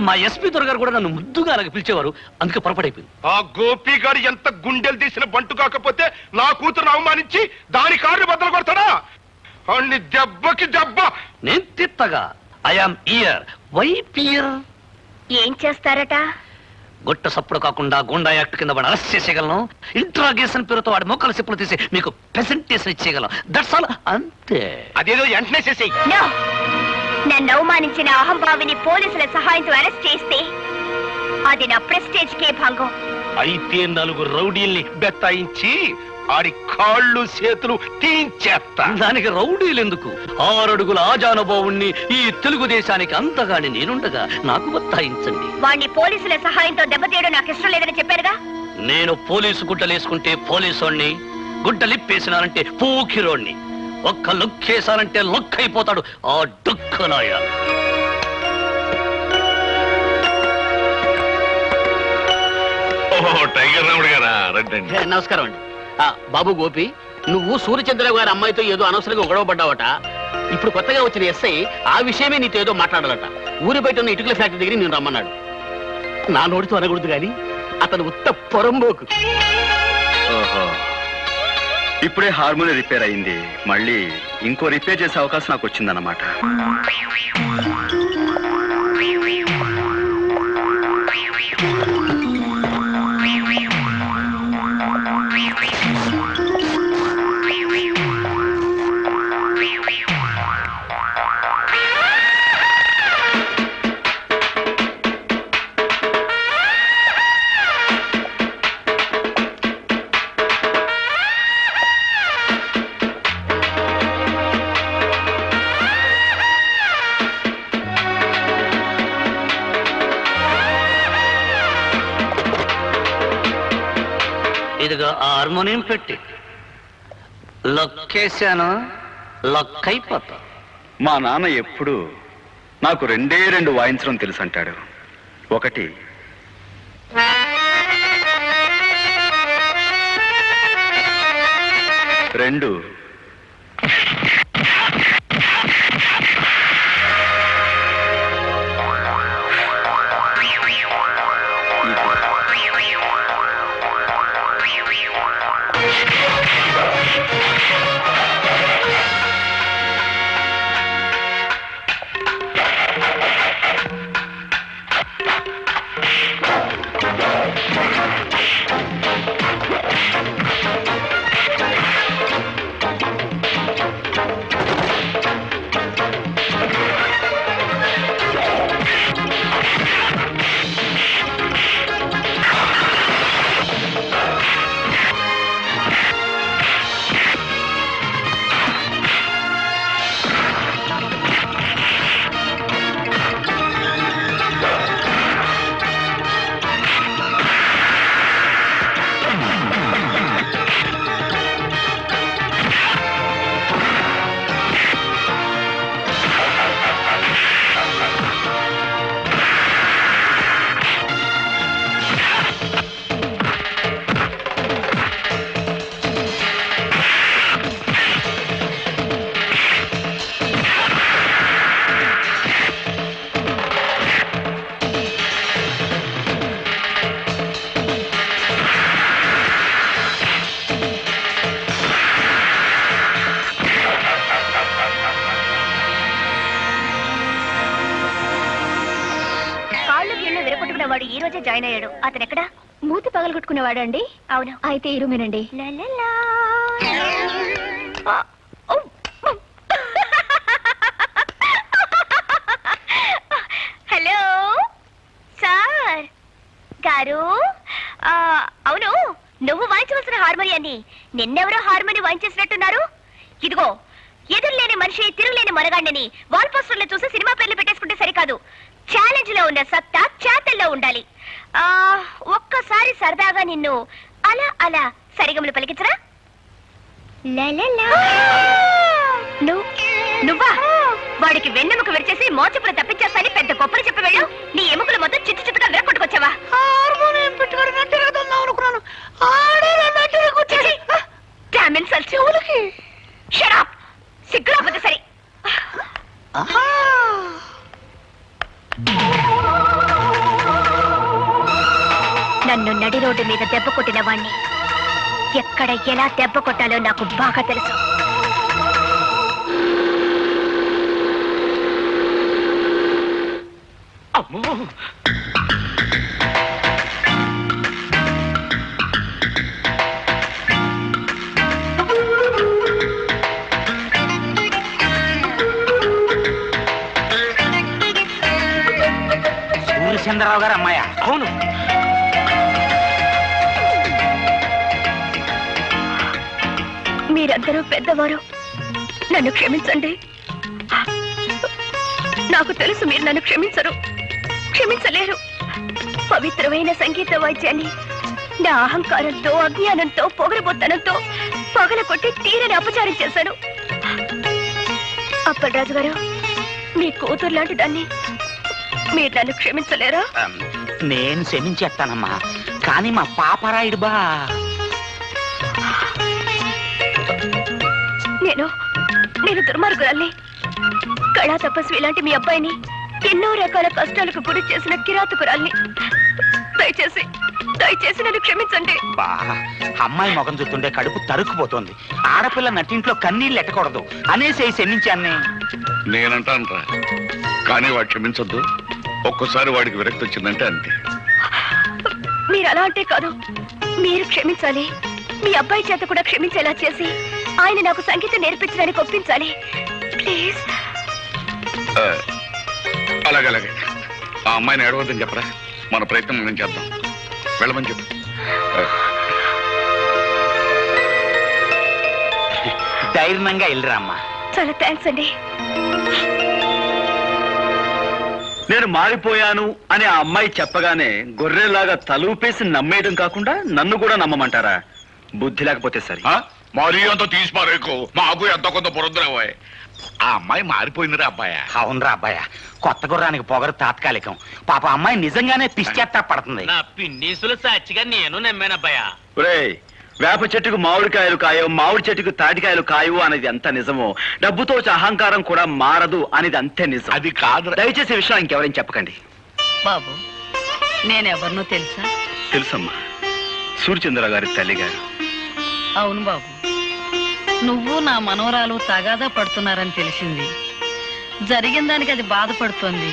మా ఎస్పీ దొరగారు కూడా నన్ను ముద్దుగా అలాగ పిలిచేవారు, అందుకే పొరపడైపోయింది. ఆ గోపి గారు ఎంత గుండెలు తీసిన బంటు కాకపోతే నా కూతురు అవమానించి దాని కారుని బద్దలు కొడతాడా? అన్ని దెబ్బకి దెబ్బ నేను తిత్తగా. I am ear. Wipe ear. ఏం చేస్తారట? గొట్ట సప్పుడు కాకుండా గుండా యాక్ట్ కింద వాడు అరెస్ట్ చేసేయగలను. ఇంట్రాగేషన్ పేరుతో వాడి మొక్కల సిప్పులు తీసి మీకు ప్రెసెంటేషన్ ఇచ్చేయగలం. That's all. అంతే. అదేదో వెంటనే చేసేయి. నన్ను అవమానించిన అహంభావిని పోలీసుల సహాయంతో అరెస్ట్ చేస్తే అది నా ప్రెస్టేజ్ కే భంగం. అయితే 4 రౌడీల్ని బెత్తాయించి ఆడి కాళ్ళు చేతులు తీయించేస్తా. దానికి రౌడీలు ఎందుకు? 6 అడుగుల ఆజానుభావుణ్ణి ఈ తెలుగుదేశానికి అంతగాని నేనుండగా నాకు బత్తాయించండి. వాణ్ణి పోలీసుల సహాయంతో దెబ్బతీయడం నాకు ఇష్టం లేదని చెప్పారుగా. నేను పోలీసు గుడ్డలేసుకుంటే పోలీసోణ్ణి, గుడ్డలిప్పేసినానంటే పూకిరోణ్ణి. ఒక్క లుక్కేసానంటే లొక్ అయిపోతాడు ఆ డుక్కనాయ. టైగర్ రాముడు గారా? రండి. నమస్కారం అండి. బాబు గోపి, నువ్వు సూర్యచంద్రరావు గారి అమ్మాయితో ఏదో అనవసరంగా గొడవ పడ్డావట. ఇప్పుడు కొత్తగా వచ్చిన ఎస్ఐ ఆ విషయమే నీతో ఏదో మాట్లాడాలట. ఊరి బయట ఉన్న ఇటుకల ఫ్యాక్టరీ దగ్గర నేను రమ్మన్నాడు. నా నోటితో అనకూడదు కానీ అతను ఉత్త పొరంబోకు. ఇప్పుడే హార్మోని రిపేర్ అయింది, మళ్ళీ ఇంకో రిపేర్ చేసే అవకాశం నాకు వచ్చిందన్నమాట. ఇదిగో హార్మోనియం పెట్టి లొక్కేశాను, లొక్ అయిపోతా. మా నాన్న ఎప్పుడు నాకు 2 వాయించడం తెలుసు అంటాడు. ఒకటి రెండు వాడు ఈ రోజే జాయిన్ అయ్యాడు. అతను ఎక్కడా? మూతి పగలగొట్టుకునేవాడా అండి? అవును. అయితే ఈ రూమేనండి. హలో సార్ గారు, అవును, నువ్వు వాయించవలసిన హార్మోనియాన్ని నిన్నెవరో హార్మోని వాయించేసినట్టున్నారు. ఇదిగో, ఎదురులేని మనిషి తిరుగులేని మనగాండని వాల్ పోస్టర్లో చూసి సినిమా పేర్లు పెట్టేసుకుంటే సరికాదు. ఛాలెంజ్ లో ఉన్న సత్తా చేతల్లో ఉండాలి. ఒక్కసారి సరదాగా నిన్ను అలా అలా సరిగములు పలికించరా? నువ్వా? వాడికి వెన్నెముక విరిచేసి మోచపులు తప్పించేస్తాని పెద్ద గొప్పలు చెప్పి వెళ్ళు. నీ ఎముకలు మొత్తం చిత్తు చిత్తుగా విరగొట్టుకొచ్చావా? సిగ్గురాపోతే సరే. నన్ను నడి రోడ్డు మీద దెబ్బ కొట్టిన వాణ్ణి ఎక్కడ ఎలా దెబ్బ కొట్టాలో నాకు బాగా తెలుసు. అమ్మో, సూర్యచంద్రరావు గారు అమ్మాయా? అవును. మీరందరూ పెద్దవారు, నన్ను క్షమించండి. నాకు తెలుసు మీరు నన్ను క్షమించలేరు. పవిత్రమైన సంగీత వాయిద్యాన్ని నా అహంకారంతో, అజ్ఞానంతో, పొగరబోత్తనంతో పగలకొట్టి తీరని అపచారం చేశాను. అప్పలరాజు గారు, మీ కూతురు లాంటి దాన్ని మీరు నన్ను క్షమించలేరా? నేను క్షమించేస్తానమ్మా, కానీ మా పాపరాయుడు బా. నేను దుర్మార్గురాల్ని. కళా తపస్వి లాంటి మీ అబ్బాయిని ఎన్నో రకాల కష్టాలకు గురి చేసిన కిరాతకురాల్ని. దయచేసి నన్ను క్షమించండి. బా, అమ్మాయి ముఖం చూస్తుంటే కడుపు తరుక్కుపోతోంది. ఆడపిల్ల నటింట్లో కన్నీళ్ళు ఎట్టకూడదు అనేసి క్షమించాన్ని. నేనంటానరా, కానీ వాడు క్షమించొద్దు. ఒక్కసారి వాడికి విరక్తి వచ్చిందంటే అంతే. మీరు అలా అంటే కాదు, మీరు క్షమించాలి. మీ అబ్బాయి చేత కూడా క్షమించేలా చేసి ఆయన నాకు సంగీతం నేర్పించడానికి ఒప్పించాలి. ప్లీజ్. అలాగే ఆ అమ్మాయిని ఏడవద్దని చెప్పరా. మన ప్రయత్నం మనం చేద్దాం. వెళ్ళమని చెప్పు. ధైర్యంగా వెళ్ళరా అమ్మా. చాలా థ్యాంక్స్ అండి. నేను మారిపోయాను అని ఆ అమ్మాయి చెప్పగానే గొర్రెలాగా తలూపేసి నమ్మేయడం కాకుండా నన్ను కూడా నమ్మమంటారా? బుద్ధి లేకపోతే సరే. మరీ అంత తీసి పారేకు, మాకు ఎంత కొంత పొరద్దురావా. ఆ అమ్మాయి మారిపోయిందిరా అబ్బాయ. అవునరా అబ్బాయ, కొత్త గుర్రానికి పొగరు తాత్కాలికం. పాప అమ్మాయి నిజంగానే పిచ్చేత్తా పడుతుంది. నా పిన్నీసులు సాక్షిగా నేను నమ్మానబ్బాయా. ఒరేయ్, వేప చెట్టుకు మామిడికాయలు కాయవు, మామిడి చెట్టుకు తాటికాయలు కాయవు అనేది ఎంత నిజమో, డబ్బుతో అహంకారం కూడా మారదు అనేది అంతే నిజం. అది కాదు. దయచేసి విషయం ఇంకెవరైనా చెప్పకండి. బాబు, నేనెవరినో తెలుసా? తెలుసమ్మా, సూర్యచంద్ర గారి తల్లి గారు. అవును బాబు, నువ్వు నా మనవరాలు తగాదా పడుతున్నారని తెలిసింది. జరిగిన దానికి అది బాధపడుతోంది.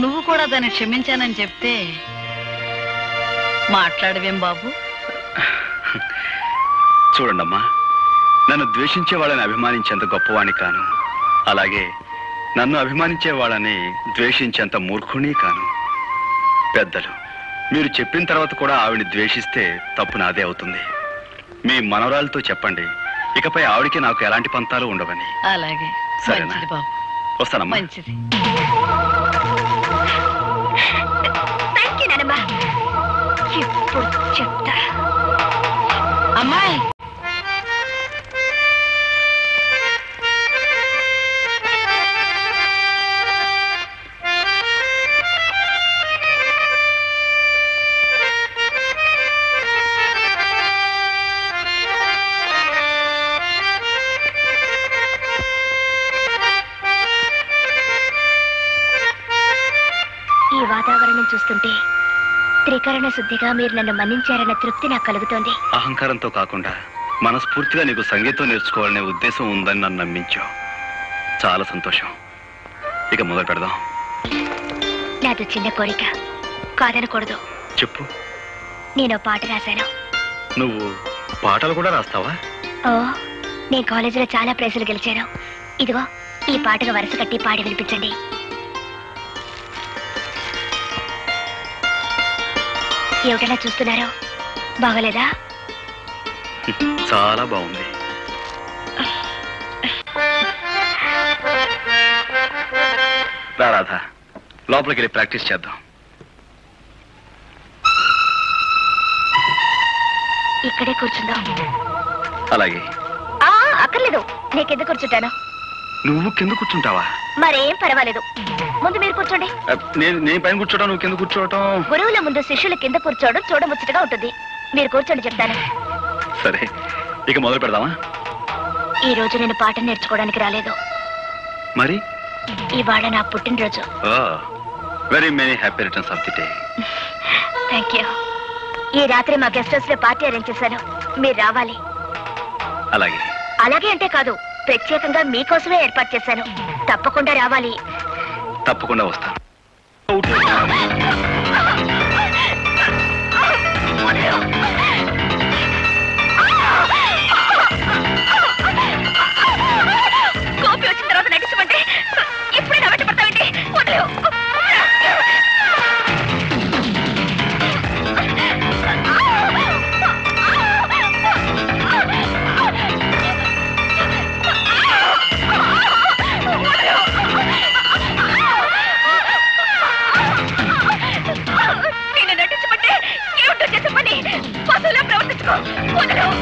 నువ్వు కూడా దాన్ని క్షమించానని చెప్తే మాట్లాడవేం బాబు? చూడండమ్మా, నన్ను ద్వేషించే వాళ్ళని అభిమానించేంత గొప్పవాణ్ణి కాను, అలాగే నన్ను అభిమానించే వాళ్ళని ద్వేషించేంత మూర్ఖుని కాను. పెద్దలు, మీరు చెప్పిన తర్వాత కూడా ఆవిడ్ని ద్వేషిస్తే తప్పు నాదే అవుతుంది. మీ మనవరాలతో చెప్పండి, ఇకపై ఆవిడికి నాకు ఎలాంటి పంతాలు ఉండవని. అలాగే. సరేనా? మంచిది బాబు. వస్తానమ్మా. మంచిది. థ్యాంక్ యూ నానమ్మా. ఇప్పుడు చెప్తా. అమ్మాయి, ఈ వాతావరణం చూస్తుంటే త్రికరణ శుద్ధిగా మీరు నన్ను మన్నించారన్న తృప్తి నాకు కలుగుతోంది. అహంకారంతో కాకుండా మనస్ఫూర్తిగా నీకు సంగీతం నేర్చుకోవాలనే ఉద్దేశం ఉందని నన్ను నమ్మించావు. చాలా సంతోషం. ఇక మొదలు పెడదాం. నాది చిన్న కోరిక, కాదనకూడదు. చెప్పు. నేను పాట రాశాను. నువ్వు పాటలు కూడా రాస్తావా? ఓ, నేను కాలేజీలో చాలా ప్రైజులు గెలిచాను. ఇదిగో ఈ పాటగా వరుస కట్టి పాడి వినిపించండి. ఏమిటలా చూస్తున్నారు? బాగోలేదా? చాలా బాగుంది. రాధా, లోపలికి వెళ్ళి ప్రాక్టీస్ చేద్దాం. ఇక్కడే కూర్చుందాం. అలాగే. అక్కర్లేదు, నేను కింద కూర్చుంటాను. నువ్వు కింద కూర్చుంటావా? మరేం పర్వాలేదు, ముందు మీరు కూర్చోండి. నేను పైన కూర్చోవడం, నువ్వు కింద కూర్చోవటం. గురువుల ముందు శిష్యుల కింద కూర్చోవడం చూడముచ్చటగా ఉంటుంది. మీరు కూర్చోండి, చెప్తాను. సరే, ఇక మొదలు పెడదామా? ఈ రోజు నేను పాట నేర్చుకోవడానికి రాలేదు. మరి ఇవాళ నా పుట్టినరోజు. Very many happy returns of the day. Thank you. ఈ రాత్రి మా గెస్ట్ హౌస్ లో పార్టీ అరేంజ్ చేశాను, మీరు రావాలి. అలాగే. అలాగే అంటే కాదు, ప్రత్యేకంగా మీకోసమే ఏర్పాటు చేశాను. తప్పకుండా రావాలి. తప్పకుండా వస్తాను. కోపి వచ్చిన తర్వాత నటించమంటే ఇప్పుడే నా వెంట పడతావేంటి? వదిలేవు. నేను నటించమంటే ఏమిటో చేసే పని? పశువులా ప్రవర్తించుకో. వదిలేవు.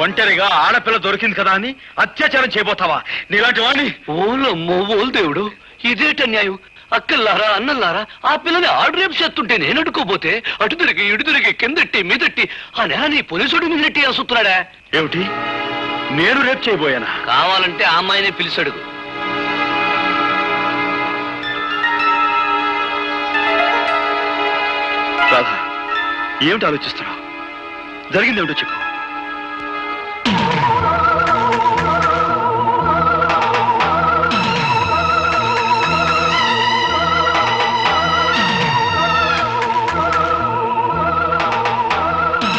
ఒంటరిగా ఆడపిల్ల దొరికింది కదా అని అత్యాచారం చేయబోతావా? నీలాంటి వాడిని. ఓలమ్మో ఓలు దేవుడు, ఇదేట న్యాయం? అక్కల్లారా అన్నల్లారా, ఆ పిల్లని ఆడు రేపు చేస్తుంటే నేను అడుకోపోతే అటు తిరిగి ఇటు తిరిగి కిందట్టి మీదట్టి ఆ నేని పోలీసుడు మీదట్టి అసుతున్నాడా? ఏమిటి, నేను రేపు చేయబోయానా? కావాలంటే ఆ అమ్మాయినే పిలిచాడు. రాధా, ఏమిటి ఆలోచిస్తున్నావు? జరిగింది ఏమిటో చెప్పు.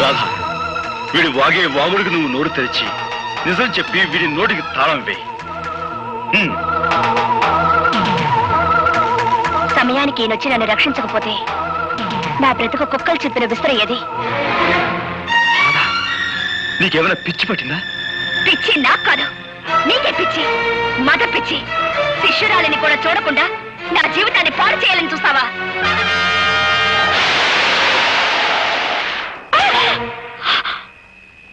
రాధా, వీడి వాగే వాగుడికి నువ్వు నోరు తెరిచి నిజం చెప్పి వీడి నోటికి తాళం వేయి. సమయానికి ఈయనొచ్చి నన్ను రక్షించకపోతే నా బ్రతుకు కుక్కలు చెప్పిన విసిరయ్యేది. రాధా, నీకేమైనా పిచ్చి పట్టిందా? పిచ్చి నాకు కాదు, నీకే పిచ్చి. మగ పిచ్చి. శిష్యురాలిని కూడా చూడకుండా నా జీవితాన్ని పాడు చేయాలని చూస్తావా?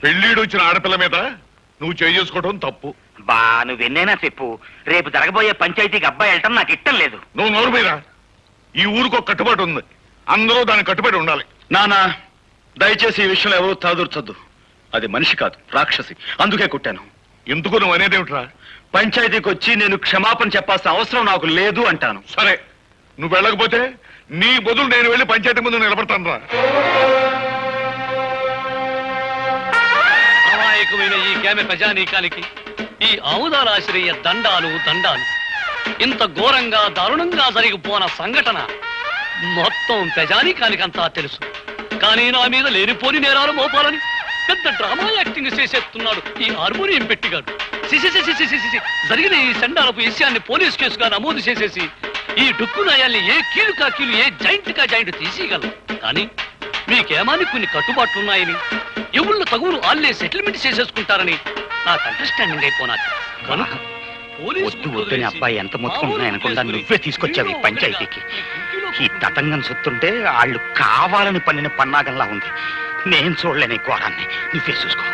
పెళ్ళీడు వచ్చిన ఆడపిల్ల మీద నువ్వు చేసుకోవడం తప్పు. బా నువ్వెన్నైనా చెప్పు, రేపు జరగబోయే పంచాయతీకి అబ్బాయి వెళ్ళటం నాకు ఇష్టం లేదు. నువ్వు నోరు మీద. ఈ ఊరికి ఒక కట్టుబాటు ఉంది, అందరూ దానికి కట్టుబడి ఉండాలి. నానా దయచేసి ఈ విషయంలో ఎవరూ తలదూర్చొద్దు. అది మనిషి కాదు, రాక్షసి. అందుకే కొట్టాను. ఎందుకు నువ్వు అనేదేమిట్రా? పంచాయతీకి వచ్చి నేను క్షమాపణ చెప్పాల్సిన అవసరం నాకు లేదు అంటాను. సరే, నువ్వు వెళ్ళకపోతే నీ బదులు నేను వెళ్ళి పంచాయతీ ముందు నిలబడతాను రా. అమాయకమైన ఈ గ్రామ ప్రజానీకానికి ఈ ఆముదారాశ్రయ దండాలు దండాలు. ఇంత ఘోరంగా దారుణంగా జరిగిపోన సంఘటన మొత్తం ప్రజానీకానికంతా తెలుసు. కానీ నా మీద లేనిపోని నేరాలు మోపాలని పెద్ద డ్రామా యాక్టింగ్ చేసేస్తున్నాడు ఈ హార్మోనియం పెట్టిగాడు. జరిగిన ఈ సండాలపు విషయాన్ని పోలీస్ కేసుగా నమోదు చేసేసి ఈ డుక్కు నయాల్ని ఏ కీలు కా కీలు, ఏ జాయింట్ కా జాయింట్ తీసేయగలం. కానీ మీకేమాని కొన్ని కట్టుబాట్లున్నాయని, ఎవళ్ళు తగులు ఆళ్లే సెటిల్మెంట్ చేసేసుకుంటారని నాకు అండర్స్టాండింగ్ అయిపోనాది. కనుక వద్దు వద్దని అబ్బాయి ఎంత మొత్తుకుంటున్నాయనకుండా నువ్వే తీసుకొచ్చావు ఈ పంచాయతీకి. ఈ తతంగం సొత్తుంటే వాళ్ళు కావాలని పన్నిన పన్నాగంలా ఉంది. నేను చూడలేని ఘోరాన్ని, నువ్వే చూసుకో.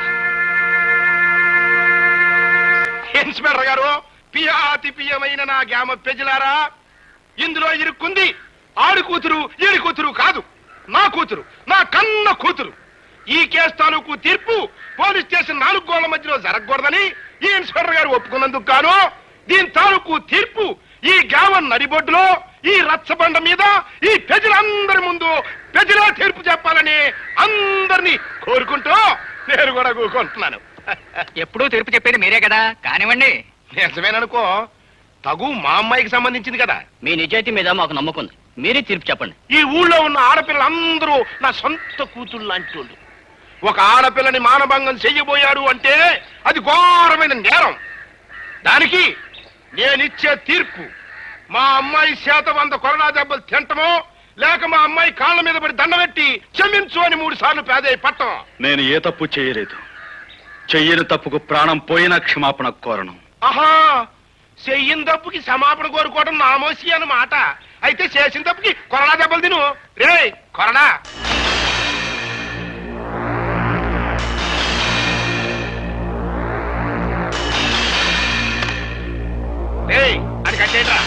ఇన్స్పెక్టర్ గారు, పియాతి పియమైన నా గ్రామ ప్రజలారా, ఇందులో ఇరుక్కుంది ఆడి కూతురు ఈడి కూతురు కాదు, నా కూతురు, నా కన్న కూతురు. ఈ కేసు తాలూకు తీర్పు పోలీస్ స్టేషన్ 4 గోళ్ల మధ్యలో జరగకూడదని ఈ ఇన్స్పెక్టర్ గారు ఒప్పుకున్నందుకు గాను దీని తాలూకు తీర్పు ఈ గ్రామం నడిబొడ్డులో ఈ రచ్చబండ మీద ఈ ప్రజలందరి ముందు ప్రజలా తీర్పు చెప్పాలని అందరినీ కోరుకుంటూ నేను కూడా కూకుంటున్నాను. ఎప్పుడూ తీర్పు చెప్పేది మీరే కదా, కానివ్వండి. నిజమేననుకో, తగు మా అమ్మాయికి సంబంధించింది కదా. మీ నిజాయితీ మీద మాకు నమ్మకం ఉంది, మీరే తీర్పు చెప్పండి. ఈ ఊళ్ళో ఉన్న ఆడపిల్లలందరూ నా సొంత కూతుళ్ళు లాంటి వాళ్ళు. ఒక ఆడపిల్లని మానభంగం చెయ్యబోయాడు అంటే అది ఘోరమైన నేరం. దానికి నేనిచ్చే తీర్పు మా అమ్మాయి చేత 100 కొరడా దెబ్బలు తింటమో, లేక మా అమ్మాయి కాళ్ళ మీద పడి దండబెట్టి క్షమించు అని 3 సార్లు పేదయ్య పట్టం. నేను ఏ తప్పు చేయలేదు. చెయ్యని తప్పుకు ప్రాణం పోయినా క్షమాపణ కోరను. ఆహా, చెయ్యిన తప్పుకి క్షమాపణ కోరుకోవడం నామోసి అన్నమాట. అయితే చేసిన తప్పుకి కొరడా దెబ్బలు తిను. రే కొరడా. అని కట్టేట్రా.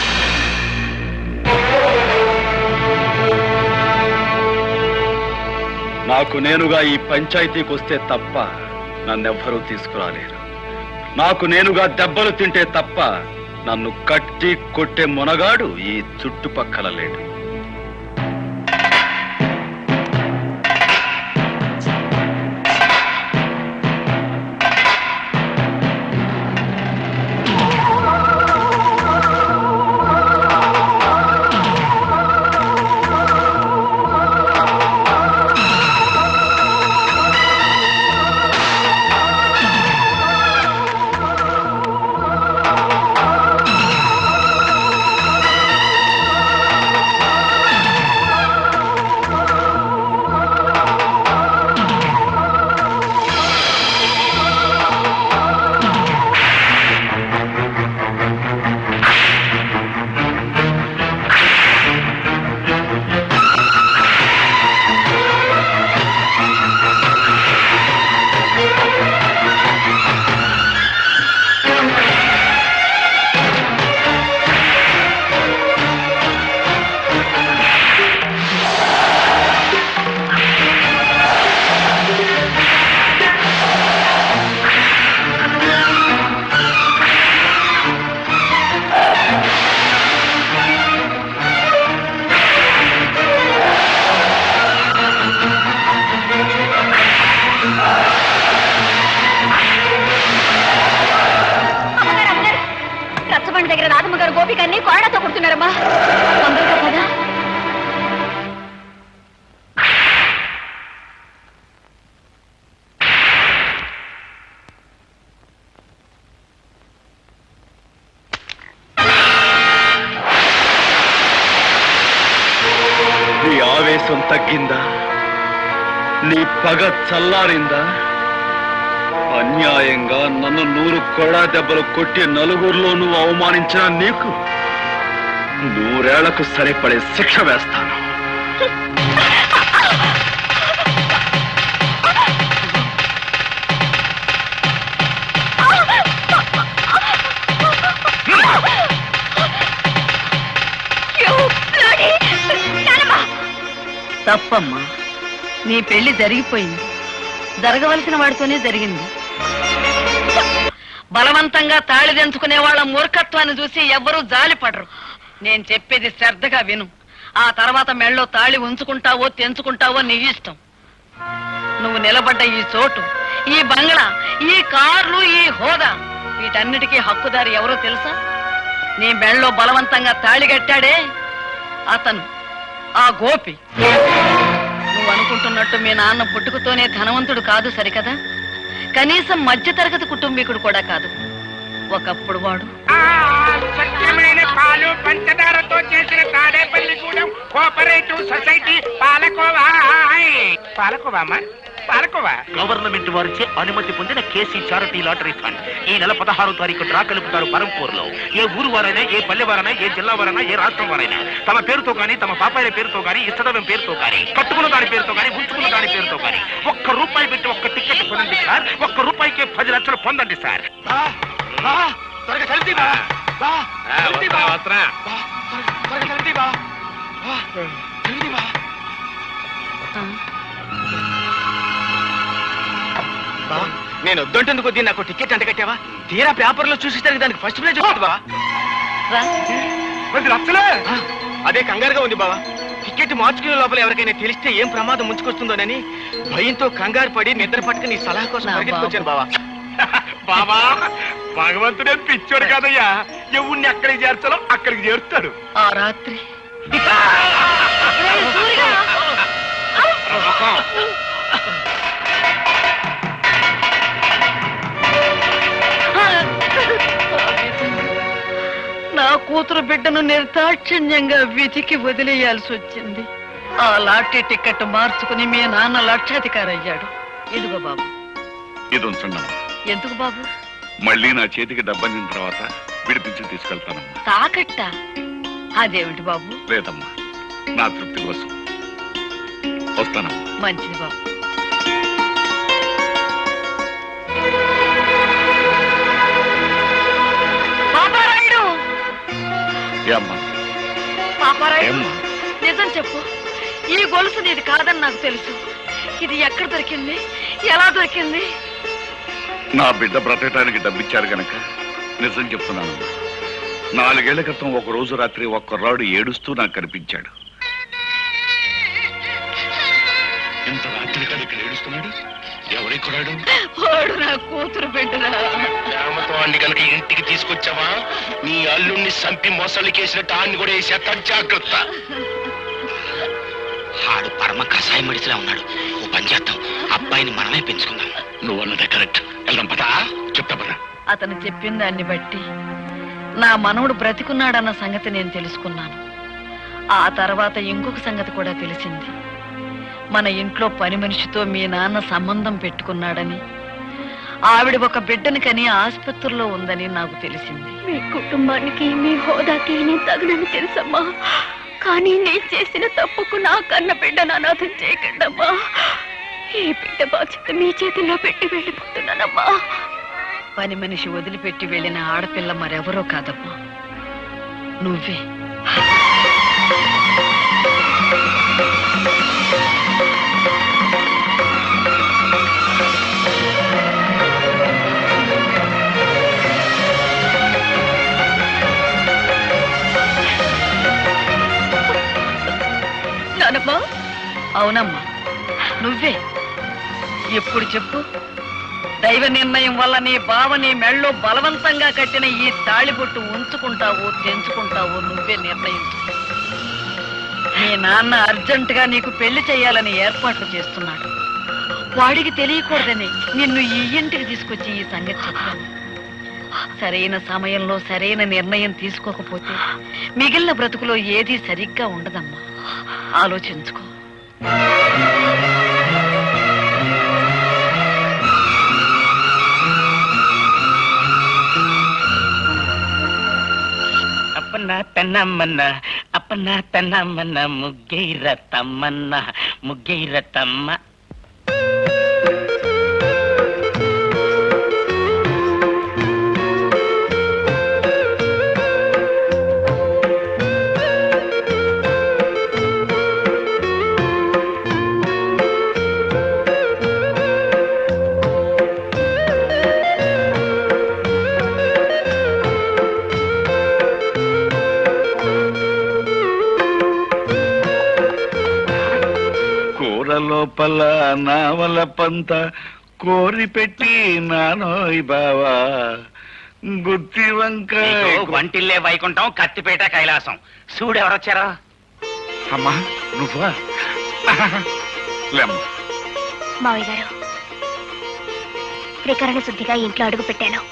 నాకు నేనుగా ఈ పంచాయతీకి వస్తే తప్ప నన్నెవ్వరూ తీసుకురాలేరు. నాకు నేనుగా దెబ్బలు తింటే తప్ప నన్ను కట్టి కొట్టే మునగాడు ఈ చుట్టుపక్కల లేడు. దగ్గర రాధమ్మ గారు గోపికన్ని కొరడాతో కొడుతున్నారమ్మా. తొందరగా కదా. నీ ఆవేశం తగ్గిందా? నీ పగ చల్లారిందా? అన్యాయంగా నన్ను 100 కొడా దెబ్బలు కొట్టి నలుగురిలో నువ్వు అవమానించిన నీకు 100 ఏళ్లకు సరిపడే శిక్ష వేస్తాను. తప్పమ్మా, నీ పెళ్లి జరిగిపోయింది. జరగవలసిన వాడితోనే జరిగింది. బలవంతంగా తాళి తెంచుకునే వాళ్ళ మూర్ఖత్వాన్ని చూసి ఎవ్వరూ జాలిపడరు. నేను చెప్పేది శ్రద్ధగా విను. ఆ తర్వాత మెళ్ళో తాళి ఉంచుకుంటావో తెంచుకుంటావో నీ ఇష్టం. నువ్వు నిలబడ్డ ఈ చోటు, ఈ బంగ్లా, ఈ కార్లు, ఈ హోదా, వీటన్నిటికీ హక్కుదారి ఎవరో తెలుసా? నీ మెళ్ళో బలవంతంగా తాళి కట్టాడే అతను, ఆ గోపి. నువ్వు అనుకుంటున్నట్టు మీ నాన్న పుట్టుకతోనే ధనవంతుడు కాదు సరికదా? కనీసం మధ్యతరగతి కుటుంబీకుడు కూడా కాదు. ఒకప్పుడు వాడు స్వచ్ఛమైన పాలు పంచదారతో చేసిన తాడేపల్లిగూడెం కోఆపరేటివ్ సొసైటీ పాలకోవా. పాలకోవామా? పాలకోవా గవర్నమెంట్ వారిచే అనుమతి పొందిన కేసీ చారిటీ లాటరీ ఫండ్ ఈ నెల 16వ తారీఖు డ్రా కలుపుతారు బరంపూర్లో. ఏ ఊరు వారైనా, ఏ పల్లె వారైనా, ఏ జిల్లా వారైనా, ఏ రాష్ట్రం వారైనా తమ పేరుతో గానీ, తమ పాపాయిల పేరుతో గానీ, ఇష్టదైవం పేరుతో గానీ, కట్టుకున్న దాని పేరుతో గానీ, ఉంచుకున్న దాని పేరుతో గానీ ₹1 పెట్టి 1 టికెట్ పొందండి సార్. ₹1 10 లక్షలు పొందండి సార్. నేను వద్దంటుంది కొద్దీ నాకు టికెట్ అంట కట్టావా? తీరా పేపర్లో చూసేసరికి దానికి ఫస్ట్ ప్లేజ్ వస్తుంది బావా. 10 లక్షలే? అదే కంగారుగా ఉంది బావా. టికెట్ మార్చుకునే లోపల ఎవరికైనా తెలిస్తే ఏం ప్రమాదం ముంచుకొస్తుందోనని భయంతో కంగారు పడి నిద్ర పట్టుకుని నీ సలహా కోసం పరిగెత్తుకొచ్చాను బావా. బాబా, భగవంతుడే పిచ్చోడు కాదయ్యా. ఎవరిని ఎక్కడికి చేర్చాలో అక్కడికి చేరుతాడు. ఆ రాత్రి నా కూతురు బిడ్డను నిర్దాక్షిణ్యంగా విధికి వదిలేయాల్సి వచ్చింది. ఆ లాటరీ టికెట్ మార్చుకుని మీ నాన్న లక్షాధికారి అయ్యాడు. ఇదిగో బాబు. ఇది ఉంచండి. ఎందుకు బాబు? మళ్ళీ నా చేతికి డబ్బందిన తర్వాత విడిపించి తీసుకెళ్తానమ్మా. తాకట్ట? అదేమిటి బాబు? లేదమ్మా, నా తృప్తి కోసం. వస్తానమ్మా. మంచిది బాబు. నిజం చెప్పు, ఈ గొలుసు నీది కాదని నాకు తెలుసు. ఇది ఎక్కడ దొరికింది? ఎలా దొరికింది? నా బిడ్డ బ్రతకటానికి డబ్బిచ్చారు గనక నిజం చెప్తున్నాను. 4 ఏళ్ల క్రితం ఒక రోజు రాత్రి ఒక కుర్రాడు ఏడుస్తూ నాకు కనిపించాడు. ఎంత రాత్రి కాదు ఇక్కడ ఏడుస్తున్నాడు? ఎవరి కుర్రాడు? వాడు నా కూతురు బిడ్డరా. ప్రేమతో అన్ని కనుక ఇంటికి తీసుకొచ్చావా? నీ అల్లుణ్ణి చంపి మొసలికేసినట్టు ఆన్ని కూడా వేసేస్తా, జాగ్రత్త. ఆడు పరమ కషాయ మడిసిలా ఉన్నాడు. ఓ పని చేద్దాం, అబ్బాయిని మనమే పెంచుకుందాం. నువ్వు అన్నదే కరెక్ట్. వెళ్దాం పదా. చెప్తా పదా. అతను చెప్పిన దాన్ని బట్టి నా మనవడు బ్రతికున్నాడన్న సంగతి నేను తెలుసుకున్నాను. ఆ తర్వాత ఇంకొక సంగతి కూడా తెలిసింది. మన ఇంట్లో పని మనిషితో మీ నాన్న సంబంధం పెట్టుకున్నాడని, ఆవిడ ఒక బిడ్డని కని ఆసుపత్రిలో ఉందని నాకు తెలిసింది. మీ కుటుంబానికి, మీ హోదాకి నేను తగనని తెలుసమ్మా. కానీ నేను చేసిన తప్పుకు నా కన్న బిడ్డను అనాథం చేయకండమ్మా. ఈ బిడ్డ బాధ్యత మీ చేతుల్లో పెట్టి వెళ్ళిపోతున్నానమ్మా. పని మనిషి వదిలిపెట్టి వెళ్ళిన ఆడపిల్ల మరెవరో కాదమ్మా, నువ్వే. నానమ్మా? అవునమ్మా, నువ్వే. ఎప్పుడు చెప్పు? దైవ నిర్ణయం వల్ల నీ బావ నీ మెళ్ళో బలవంతంగా కట్టిన ఈ తాళిబొట్టు ఉంచుకుంటావో తెంచుకుంటావో నువ్వే నిర్ణయించు. మీ నాన్న అర్జెంటుగా నీకు పెళ్లి చేయాలని ఏర్పాట్లు చేస్తున్నాడు. వాడికి తెలియకూడదని నిన్ను ఈ ఇంటికి తీసుకొచ్చి ఈ సంగతి చెప్పాను. సరైన సమయంలో సరైన నిర్ణయం తీసుకోకపోతే మిగిలిన బ్రతుకులో ఏదీ సరిగ్గా ఉండదమ్మా. ఆలోచించుకో. తన్నమ్మన్న అప్పన్న తన్నమ్మన్న ముగ్గైర తమ్మన్న ముగ్గైర తమ్మ. లోపల నావల పంత కోరి పెట్టి నానోయ్ బావా గుత్తి వంకాయ వంటిల్లే వైకుంఠం కత్తిపేట కైలాసం. చూడు ఎవరొచ్చారా? అమ్మా నువ్వా? లేమ్మా. మావయ్య గారు, త్రికరణ శుద్ధిగా ఇంట్లో అడుగు పెట్టాను.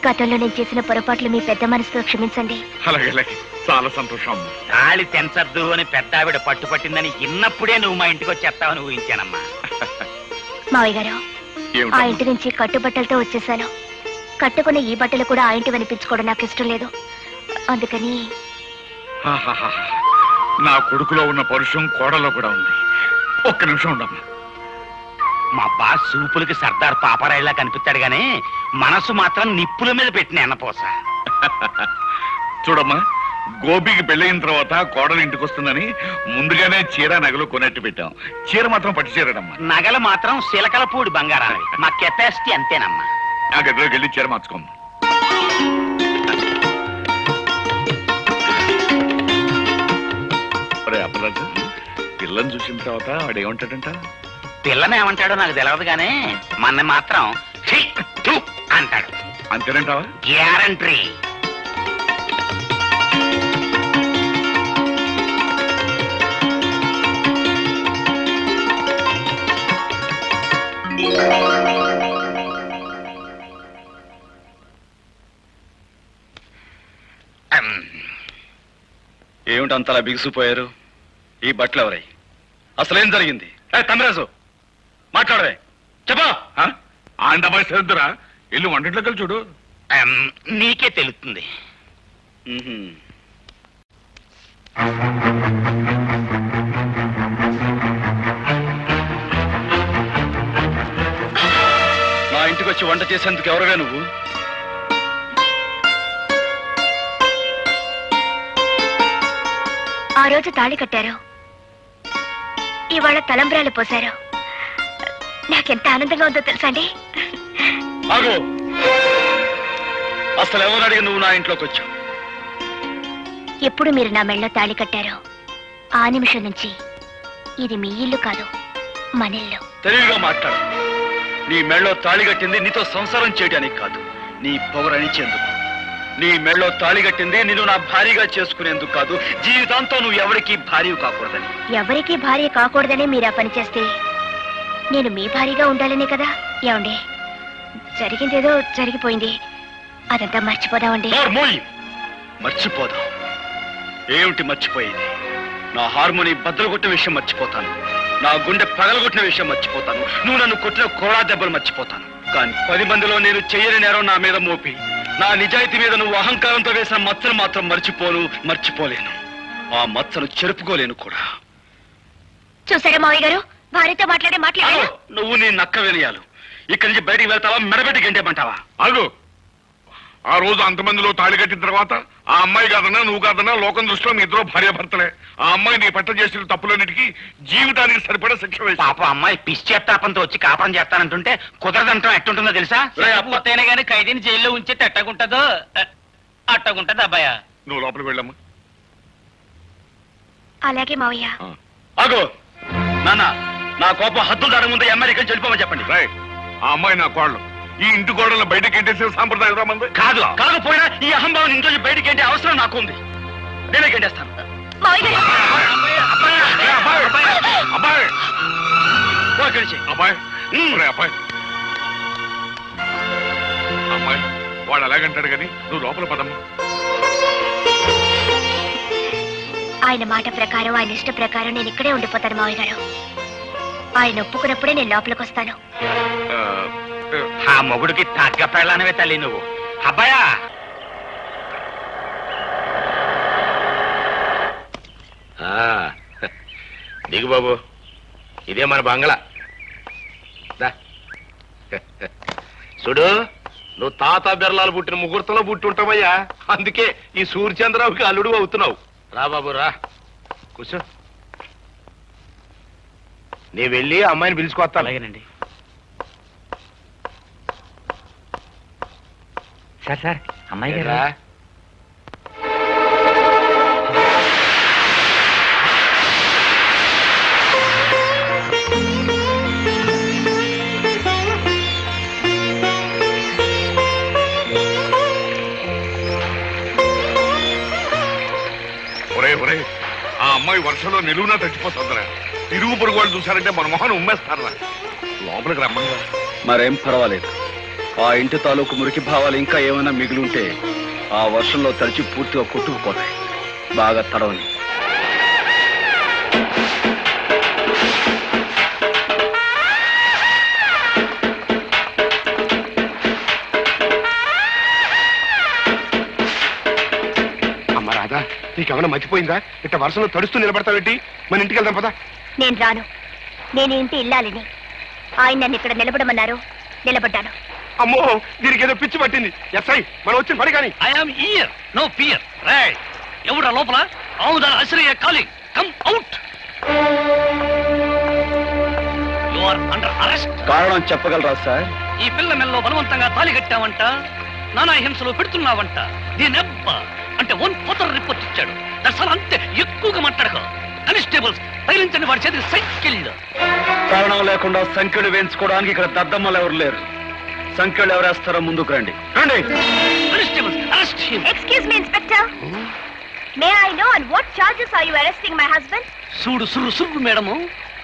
గతంలో నేను చేసిన పొరపాట్లు మీ పెద్ద మనసుతో క్షమించండి. అలాగే చాలా సంతోషం. తాళి తెంచద్దు అని పెద్ద ఆవిడ పట్టుపట్టిందని ఇన్నప్పుడే నువ్వు మా ఇంటికి వచ్చేస్తావని ఊహించానమ్మా. మావయ్య గారు, ఆ ఇంటి నుంచి కట్టుబట్టలతో వచ్చేసాను. కట్టుకున్న ఈ బట్టలు కూడా ఆ ఇంటి వినిపించుకోవడం నాకు ఇష్టం లేదు. అందుకని నా కొడుకులో ఉన్న పరుషం కోడలో కూడా ఉంది. ఒక్క నిమిషం ఉండమ్మా. మా బాస్ సూపులకి సర్దార్ పాపరాయిలా కనిపిస్తాడు గానీ మనసు మాత్రం నిప్పుల మీద పెట్టిన ఎన్నపోస. చూడమ్మా, గోపికి పెళ్ళయిన తర్వాత కోడలు ఇంటికి వస్తుందని ముందుగానే చీర నగలు కొనట్టు పెట్టాం. చీర మాత్రం పట్టు చీరడమ్మా. నగలు మాత్రం సిలకలపూడి బంగారాలు. మా కెపాసిటీ అంతేనమ్మా. ఆ గదిలోకి వెళ్ళి చీర మార్చుకోమ్మా. అప్పరాజు, పిల్లని చూసిన తర్వాత వాడు ఏమంటాడంట? పిల్లని ఏమంటాడో నాకు తెలియదు గానీ మన మాత్రం అంటాడు. అంతేనంటావా? గ్యారంటీ. ఏమిటి అంతలా బిగుసిపోయారు? ఈ బట్టలు ఎవరై? అసలేం జరిగింది? తమరాజు మాట్లాడవే, చెప్పా. ఆండబాయ్ సరిద్దురా, ఇల్లు వంటింట్లోకి చూడు. నీకే తెలుస్తుంది. నా ఇంటికి వచ్చి వంట చేసేందుకు ఎవరుగా నువ్వు? ఆ రోజు తాళి కట్టారు, ఇవాళ తలంబ్రాలు పోశారు. నాకెంత ఆనందంగా ఉందో తెలుసా అండి? అసలు ఎవరు అడిగి నువ్వు నా ఇంట్లోకి వచ్చావు? ఎప్పుడు మీరు నా మెళ్ళలో తాళి కట్టారో ఆ నిమిషం నుంచి ఇది మీ ఇల్లు కాదు, మన ఇల్లు. తెలివిగా మాట్లాడు. నీ మెళ్ళలో తాళి కట్టింది నీతో సంసారం చేయడానికి కాదు, నీ పొగరనిచ్చేందుకు. నీ మెళ్ళలో తాళి కట్టింది నిన్ను నా భార్యగా చేసుకునేందుకు కాదు, జీవితాంతం నువ్వు ఎవరికి భార్య కాకూడదని. ఎవరికి భార్య కాకూడదనే మీరు ఆ పని చేస్తే నేను మీ భార్యగా ఉండాలనే కదా. ఏమండి, జరిగిందేదో జరిగిపోయింది, అదంతా మర్చిపోదామండి. మర్చిపోదాం? ఏమిటి మర్చిపోయేది? నా హార్మోని బద్దలు కొట్టిన విషయం మర్చిపోతాను, నా గుండె పగలగొట్టిన విషయం మర్చిపోతాను, నువ్వు నన్ను కొట్టిన కోడా దెబ్బలు మర్చిపోతాను. కానీ 10 మందిలో నేను చెయ్యని నేరం నా మీద మోపి నా నిజాయితీ మీద నువ్వు అహంకారంతో వేసిన మచ్చను మాత్రం మర్చిపోలేను. ఆ మచ్చను చెరుపుకోలేను కూడా. చూసారా మావయ్య గారు, భార్యతో మాట్లాడారు. నువ్వు నీ నక్క వినయాలు. ఇక్కడి నుంచి బయటికి వెళ్తావా, మెడబెట్టి గంటేమంటావా? అగు, ఆ రోజు అంతమందిలో తాళి కట్టిన తర్వాత ఆ అమ్మాయి కాదన్నా నువ్వు కాదన్నా లోకం దృష్టిలో మీ ఇద్దరు భార్యాభర్తలే. ఆ అమ్మాయి నీ పట్ల చేసిన తప్పులన్నిటికీ జీవితానికి సరిపడా శిక్ష వేసి. పాప అమ్మాయి పిచ్చేత్తాపంతో వచ్చి కాపురం చేస్తానంటుంటే కుదరదంటాం ఎట్టుంటుందో తెలుసా? పూర్తయినా గానీ ఖైదీని జైల్లో ఉంచి ఎట్టగుంటదో అట్టగుంటది. అబ్బాయ, నువ్వు లోపలికి వెళ్ళమ్మా. అలాగే మావయ్య. ఆగో నాన్న, నా కోపం హద్దులు దాని ముందు అమెరికా వెళ్ళిపోమని చెప్పండి. ఆ అమ్మాయి నా కోడలు, ఈ ఇంటి కోడలు బయటకి ఎంటేసే సాంప్రదాయం రామంది కాదు. కాకపోయినా ఈ అహంభావం ఇంట్లో బయటికి ఎంటే అవసరం నాకు ఉంది. నేనే గంటేస్తాను. అబ్బాయి అమ్మాయి వాడు అలాగంటాడు కానీ నువ్వు లోపల పదమ్మా. ఆయన మాట ప్రకారం, ఆయన ఇష్ట ప్రకారం నేను ఇక్కడే ఉండిపోతాను మావయ్య గారు. ఆయన ఒప్పుకున్నప్పుడే నేను లోపలికి వస్తాను. ఆ మొగుడికి తగ్గ పెళ్ళానవే తల్లి నువ్వు. అబ్బాయా, దిగు బాబు, ఇదే మన బంగళా. చూడు, నువ్వు తాత బెర్లాలు పుట్టిన ముహూర్తంలో పుట్టి ఉంటావయ్యా. అందుకే ఈ సూర్యచంద్రరావుకి అల్లుడు అవుతున్నావు. రా బాబు రా, కూర్చో. నేను వెళ్ళి అమ్మాయిని పిలుచుకొస్తాను. అలాగేనండి. సార్ అమ్మాయి గారు. ఆ అమ్మాయి వర్షంలో నిలువునా చచ్చిపోతుందిరా. ఇరుగు పొరుగు వాళ్ళు చూసారంటే మన మొహాన్ని ఉమ్మేస్తారా. లోపలికి రమ్మని. మరేం పర్వాలేదు. ఆ ఇంటి తాలూకు మురికి భావాలు ఇంకా ఏమైనా మిగిలి ఉంటే ఆ వర్షంలో తడిచి పూర్తిగా కొట్టుకుపోతాయి. బాగా తడవని. అమ్మ రాధా, నీకేమైనా మర్చిపోయిందా? ఇట్లా వర్షంలో తడుస్తూ నిలబడతావేంటి? మన ఇంటికి వెళ్దాం పదా. నేను రాను. నేను ఇంటి ఇల్లాలిని. ఆయన నన్ను ఇక్కడ నిలబడమన్నారు, నిలబడ్డాను. అమ్మో, దీనికి ఏదో పిచ్చి పట్టింది. ఎస్ఐ, మనం వచ్చిన పని కానీ. I'm here, no fear. Right, ఎవడా లోపల? అవుదా అశ్రయ calling, come out. You are under arrest. కారణం చెప్పగలరా సార్? ఈ పిల్ల మెల్లో బలవంతంగా తాళి కట్టావంట, నానా హింసలు పెడుతున్నావంట. దీనెబ్బ అంటే 1 రిపోర్ట్ ఇచ్చాడు. దర్శనం అంతే, ఎక్కువగా మాట్లాడక. కానిస్టేబుల్స్ తగిలించండి వాడి చేతికి సైకిల్. కారణం లేకుండా సంఖ్యలు వేయించుకోవడానికి ఇక్కడ దద్దమ్మలు ఎవరు లేరు. సంఖ్యలు ఎవరేస్తారో ముందుకు రండి. రండి. Constables arrest him. Excuse me inspector. May I know on what charges are you arresting my husband? చూడు సుర్రు సుర్రు మేడము,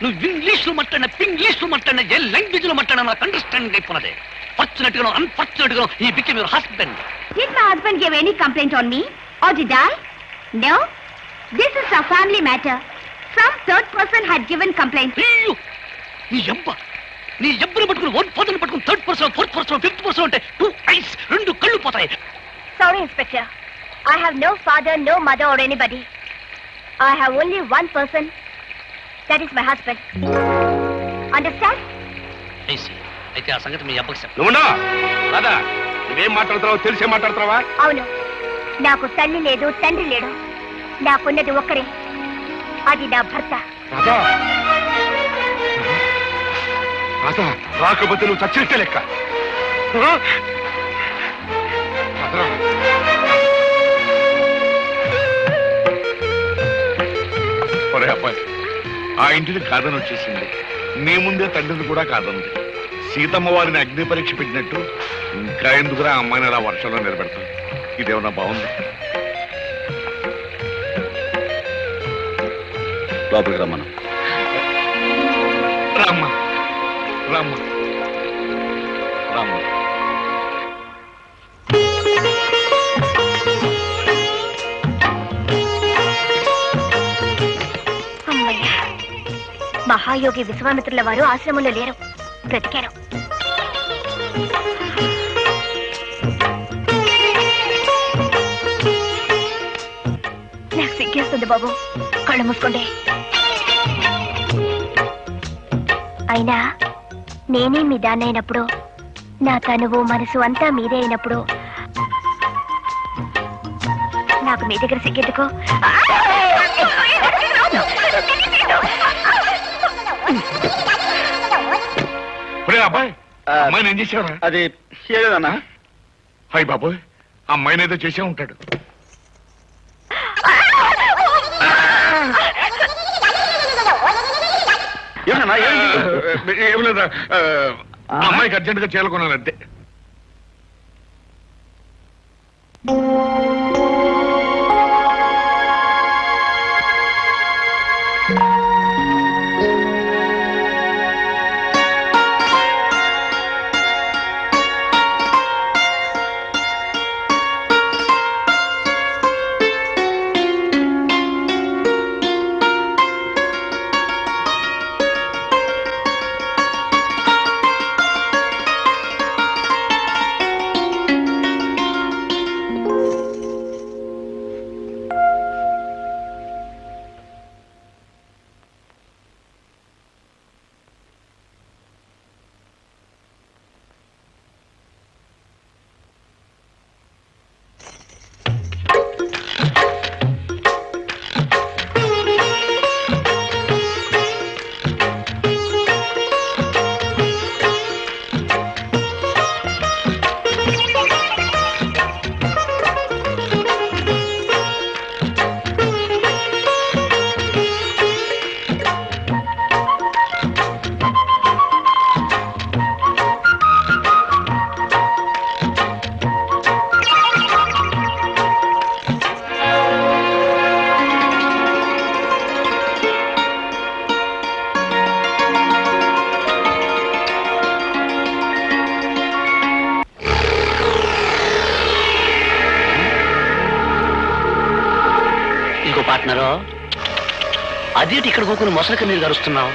నువ్వు ఇంగ్లీష్ లో మాట్లాడిన, పింగ్లీష్ లో మాట్లాడిన, ఏ లాంగ్వేజ్ లో మాట్లాడినా నాకు అండర్స్టాండింగ్ అయిపోయినదే. ఫార్చునేట్ గాను అన్ఫార్చునేట్ గాను he became your husband. Did my husband give any complaint on me? Or did I? No. This is a family matter. Some third person had given complaint. అయ్యో, నీ ఎబ్బని పట్టుకుని 1 person పట్టుకుని 3rd person 4th person 5th person అంటే 2 ice, 2 కళ్ళు పోతాయి. Sorry, Inspector. I have no father, no mother or anybody. I have only one person. That is my husband. Understand? అయితే ఆ సంగతి మీ అబ్బకి చెప్పు. నువ్వున్నా రాదా, నువ్వేం మాట్లాడుతున్నావు తెలిసే మాట్లాడుతున్నావా? అవును, నాకు తల్లి లేదు, తండ్రి లేడు. నాకున్నది ఒక్కరే, అది నా భర్త. రాధా, రాధా, రాకపోతే నువ్వు చచ్చినట్టే లెక్క. ఒరే అబ్బాయి, ఆ ఇంటిని కాదని వచ్చేసింది. నీ ముందే తండ్రిని కూడా కాదంది. సీతమ్మ వారిని అగ్ని పరీక్ష పెట్టినట్టు ఇంకా ఎందుకురా అమ్మాయిని అలా వర్షంలో నిలబెడతాం? ఇదేమన్నా బాగుంది? లోపలికి రమ్మను. రామ్మా, రామ్మా, రామ్మా. అమ్మయ్య, మహాయోగి విశ్వామిత్రుల వారు ఆశ్రమంలో లేరు, బ్రతికారు. నాకు సిగ్గేస్తుంది బాబు, కళ్ళు మూసుకోండి. అయినా నేనే మీ దాన్నైనప్పుడు, నా తనువు మనసు అంతా మీదే అయినప్పుడు నాకు మీ దగ్గర సిగ్గెందుకో? అబ్బాయి, అమ్మాయిని ఏం చేసావరా? అది ఏదన్నా? హాయ్ బాబోయ్, అమ్మాయిని ఏదో చేసే ఉంటాడు. ఏం లేదా, అమ్మాయికి అర్జెంట్ గా చేయాలనుకున్నానంతే. పార్ట్నరు అదేంటి ఇక్కడ కూకుని మొసలి కన్నీరు గరుస్తున్నావు?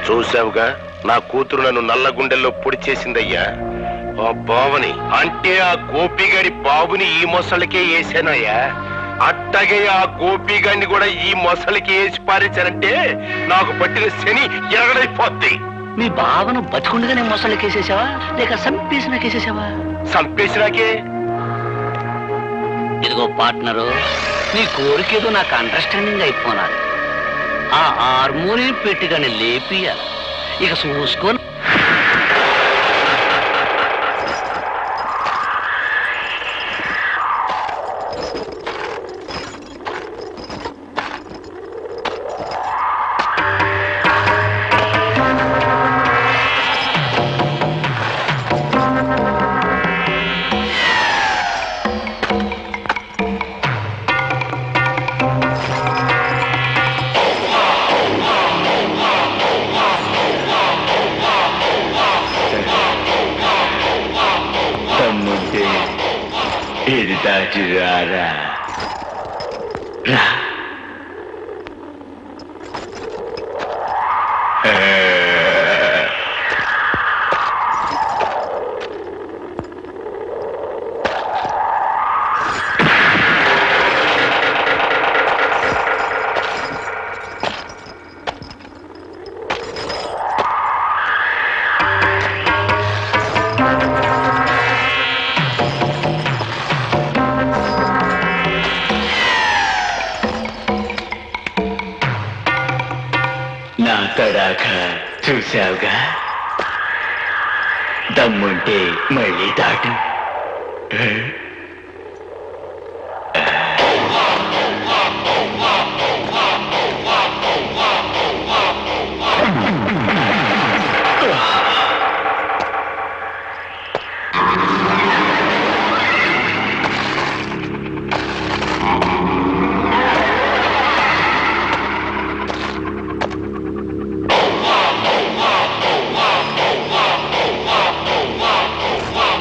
చూసావుగా నా కూతురు నన్ను నల్ల గుండెల్లో పొడి చేసిందయ్యా. ఆ బావని అంటే ఆ గోపిగాడి బాబుని ఈ మొసలికే వేసానయ్యా. అట్టగే ఆ గోపిగాడిని కూడా ఈ మొసలికి వేసి పారేశానంటే నాకు పట్టిన శని ఎరగడైపోద్ది. మీ బావను బతికుండగానే మొసలికేసేసావా లేక సంపేసినాకేసేసావా? సంపేసినాకే. ఇదిగో పార్ట్నరు, నీ కోరికేదో నాకు అండర్స్టాండింగ్ అయిపోనాలి. ఆ హార్మోనియం పెట్టిగానే లేపియాలి. ఇక చూసుకొని ఇది దాటి రారా రా. నా తడాక చూశావుగా, దమ్ముంటే మళ్ళీ దాటు.